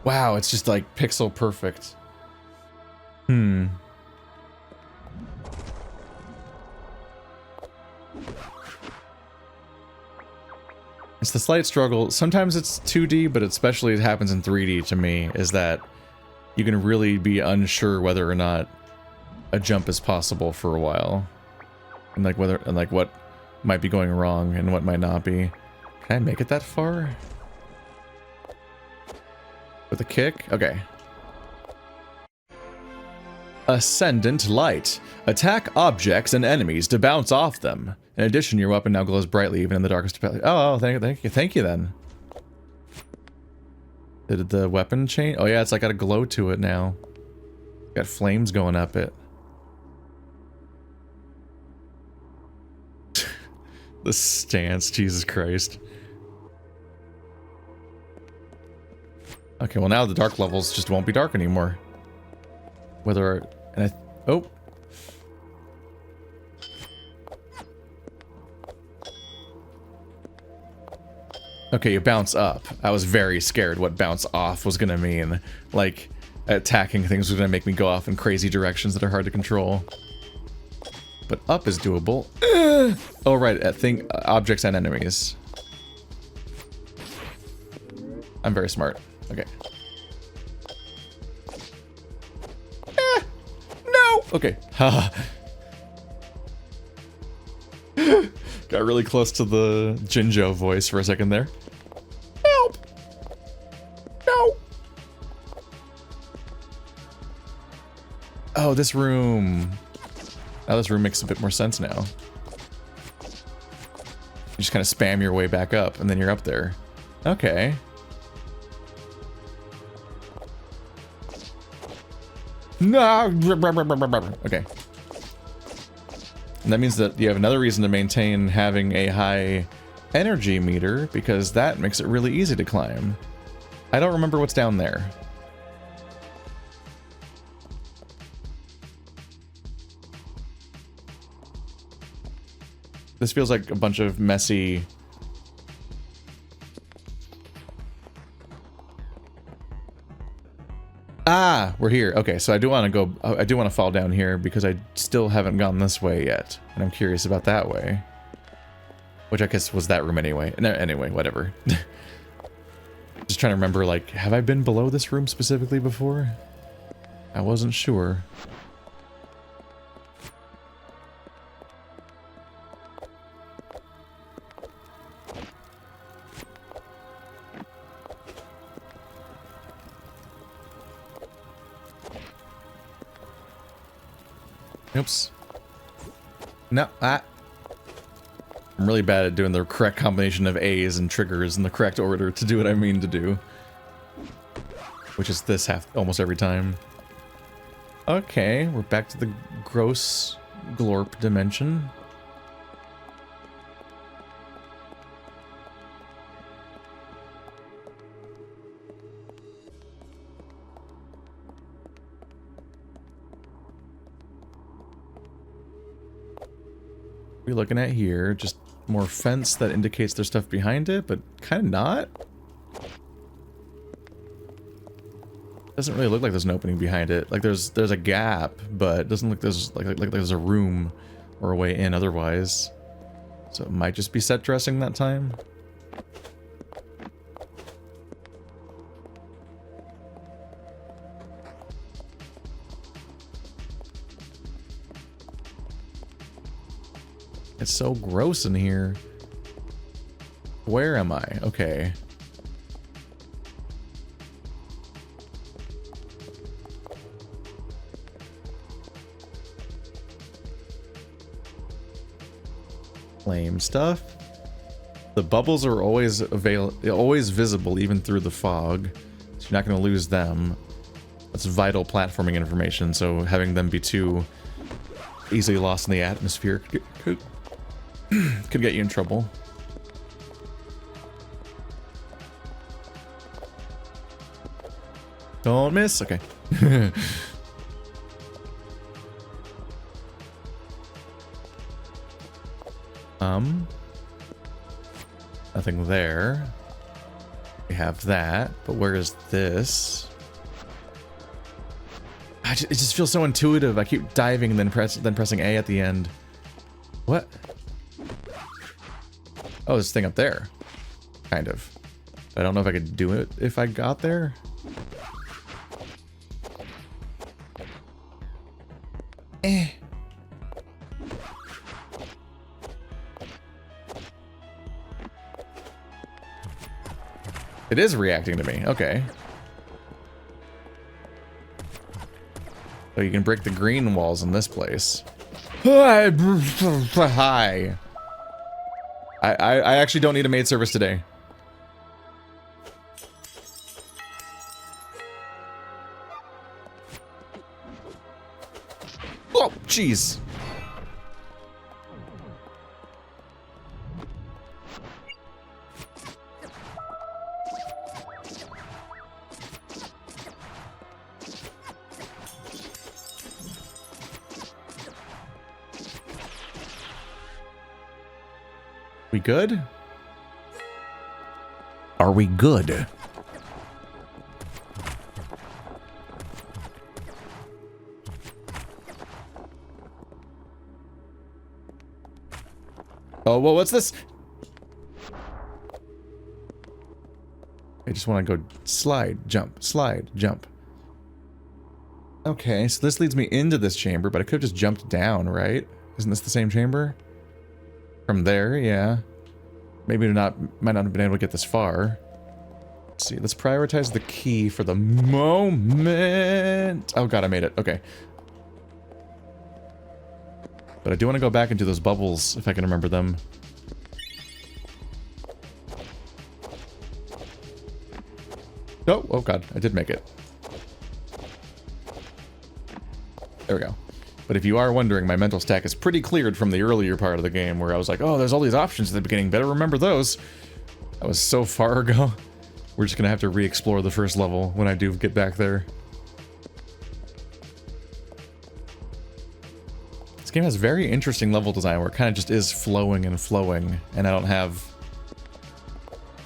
Wow, it's just like pixel perfect. It's the slight struggle. Sometimes it's 2D, but especially it happens in 3D to me, is that you can really be unsure whether or not a jump is possible for a while. And like what might be going wrong and what might not be. Can I make it that far? With a kick? Okay. Ascendant Light. Attack objects and enemies to bounce off them. In addition, your weapon now glows brightly even in the darkest of... Oh, thank you then. Did the weapon change? Oh yeah, it's like got a glow to it now. Got flames going up it. The stance, Jesus Christ. Okay, well now the dark levels just won't be dark anymore. Whether... And oh! Okay, you bounce up. I was very scared what bounce off was gonna mean. Like, attacking things was gonna make me go off in crazy directions that are hard to control. But up is doable. Oh right, objects and enemies. I'm very smart. Okay. No! Okay. Haha. Got really close to the Jinjo voice for a second there. Help! No! Oh, this room. Now this room makes a bit more sense now. You just kind of spam your way back up, and then you're up there. Okay. No! Okay. And that means that you have another reason to maintain having a high energy meter, because that makes it really easy to climb. I don't remember what's down there. This feels like a bunch of messy... Ah, we're here. Okay, so I do want to go... I do want to fall down here because I still haven't gone this way yet. And I'm curious about that way. Which I guess was that room anyway. No, anyway, whatever. Just trying to remember, like, have I been below this room specifically before? I wasn't sure. Oops. No, I'm really bad at doing the correct combination of A's and triggers in the correct order to do what I mean to do. Which is this almost every time. Okay, we're back to the gross glorp dimension. we looking at here? Just more fence that indicates there's stuff behind it, but kind of not. Doesn't really look like there's an opening behind it. Like there's a gap, but it doesn't look there's like there's a room or a way in otherwise. So it might just be set dressing that time. It's so gross in here. Where am I? Okay. Flame stuff. The bubbles are always visible even through the fog. So you're not going to lose them. That's vital platforming information, so having them be too easily lost in the atmosphere could get you in trouble. Don't miss. Okay. Nothing there. We have that, but where is this? It just feels so intuitive. I keep diving and then pressing A at the end. What? Oh, this thing up there. Kind of. I don't know if I could do it if I got there. Eh. It is reacting to me. Okay. So you can break the green walls in this place. Hi. I actually don't need a maid service today. Oh, jeez. We good? Are we good? Oh, well, what's this? I just want to go slide, jump, slide, jump. Okay, so this leads me into this chamber, but I could have just jumped down, right? Isn't this the same chamber? From there, yeah. Maybe might not have been able to get this far. Let's see, let's prioritize the key for the moment. Oh god, I made it. Okay. But I do want to go back into those bubbles, if I can remember them. Oh god, I did make it. There we go. But if you are wondering, my mental stack is pretty cleared from the earlier part of the game where I was like, oh, there's all these options at the beginning, better remember those. That was so far ago. We're just gonna have to re-explore the first level when I do get back there. This game has very interesting level design where it kind of just is flowing and flowing, and I don't have...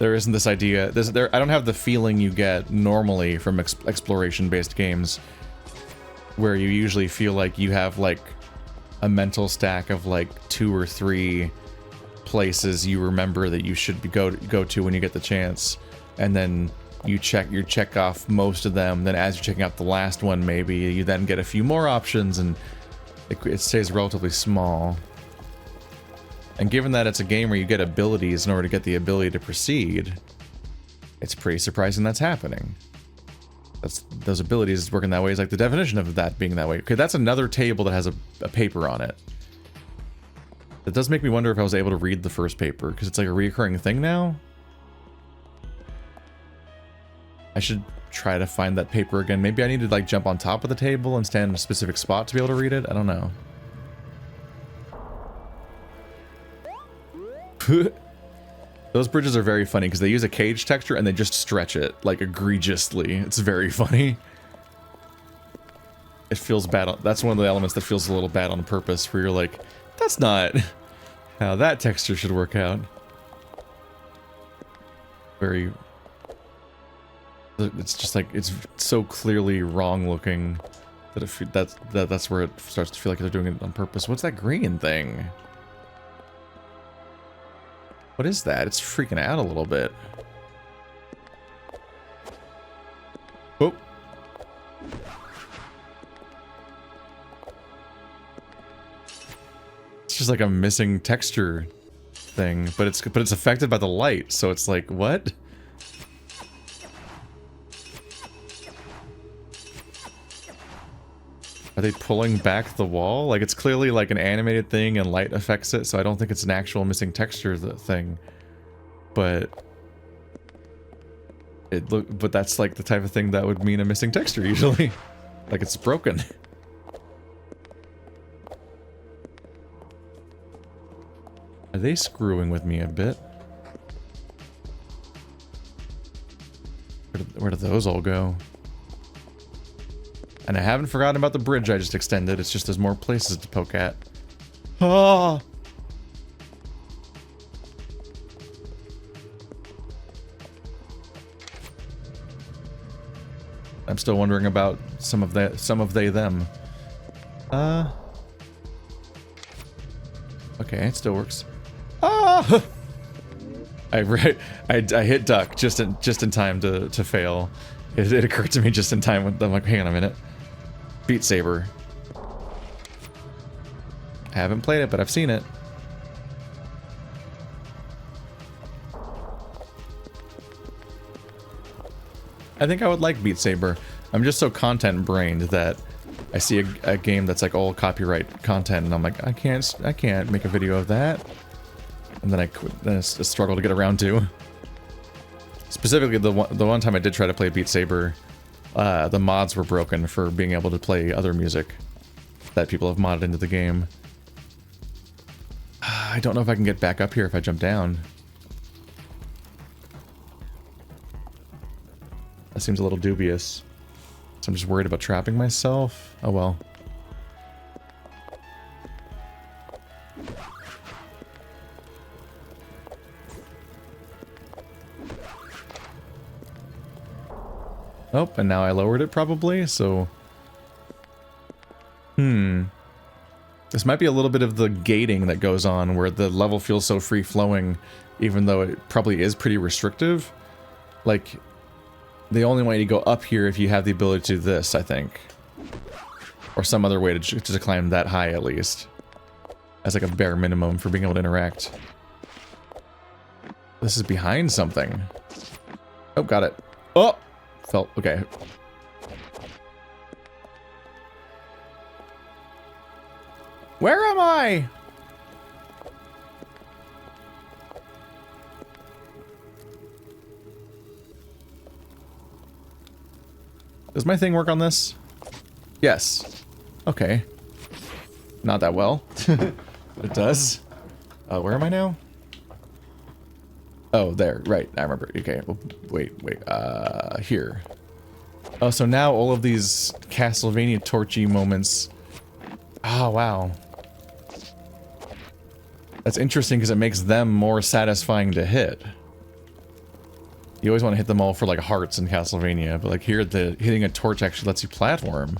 There isn't this idea... I don't have the feeling you get normally from exploration-based games, where you usually feel like you have, like, a mental stack of, like, 2 or 3 places you remember that you should go to when you get the chance, and then you check off most of them, then as you're checking out the last one, maybe, you then get a few more options, and it stays relatively small. And given that it's a game where you get abilities in order to get the ability to proceed, it's pretty surprising that's happening. Those abilities working that way is like the definition of that being that way. Okay, that's another table that has a paper on it. It does make me wonder if I was able to read the first paper, because it's like a recurring thing now. I should try to find that paper again. Maybe I need to like jump on top of the table and stand in a specific spot to be able to read it. I don't know. Those bridges are very funny because they use a cage texture and they just stretch it, like, egregiously. It's very funny. It feels bad. That's one of the elements that feels a little bad on purpose, where you're like, that's not how that texture should work out. Very... It's just like, it's so clearly wrong looking that that's where it starts to feel like they're doing it on purpose. What's that green thing? What is that? It's freaking out a little bit. Oh. It's just like a missing texture thing, but it's affected by the light, so it's like, what? Are they pulling back the wall? Like, it's clearly like an animated thing and light affects it, so I don't think it's an actual missing texture thing. But but that's like the type of thing that would mean a missing texture usually. Like it's broken. Are they screwing with me a bit? Where do those all go? And I haven't forgotten about the bridge I just extended, it's just there's more places to poke at. Ah! I'm still wondering about some of they them. Okay, it still works. Ah! I hit duck just in time to fail. It occurred to me just in time when I'm like, hang on a minute. Beat Saber. I haven't played it, but I've seen it. I think I would like Beat Saber. I'm just so content-brained that I see a game that's like all copyright content, and I'm like, I can't make a video of that. And then it's a struggle to get around to. Specifically, the one time I did try to play Beat Saber, the mods were broken for being able to play other music that people have modded into the game. I don't know if I can get back up here if I jump down. That seems a little dubious. So I'm just worried about trapping myself. Oh well. Oh, and now I lowered it probably, so... This might be a little bit of the gating that goes on, where the level feels so free-flowing, even though it probably is pretty restrictive. Like, they only want you to go up here if you have the ability to do this, I think. Or some other way to climb that high, at least. As like a bare minimum for being able to interact. This is behind something. Oh, got it. Oh! Felt okay. Where am I? Does my thing work on this? Yes. Okay. Not that well. It does. Where am I now? Oh, there. Right. I remember. Okay. Wait. Here. Oh, so now all of these Castlevania torchy moments. Oh, wow. That's interesting because it makes them more satisfying to hit. You always want to hit them all for like hearts in Castlevania, but like here, hitting a torch actually lets you platform.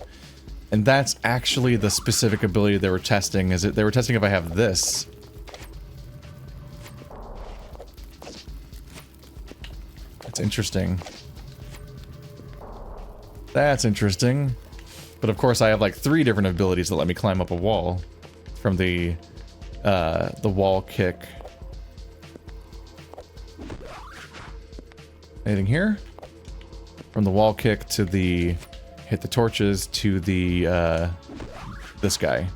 And that's actually the specific ability they were testing. They were testing if I have this. That's interesting. That's interesting. But of course I have like 3 different abilities that let me climb up a wall. From the wall kick. Anything here? From the wall kick to the hit the torches to the this guy.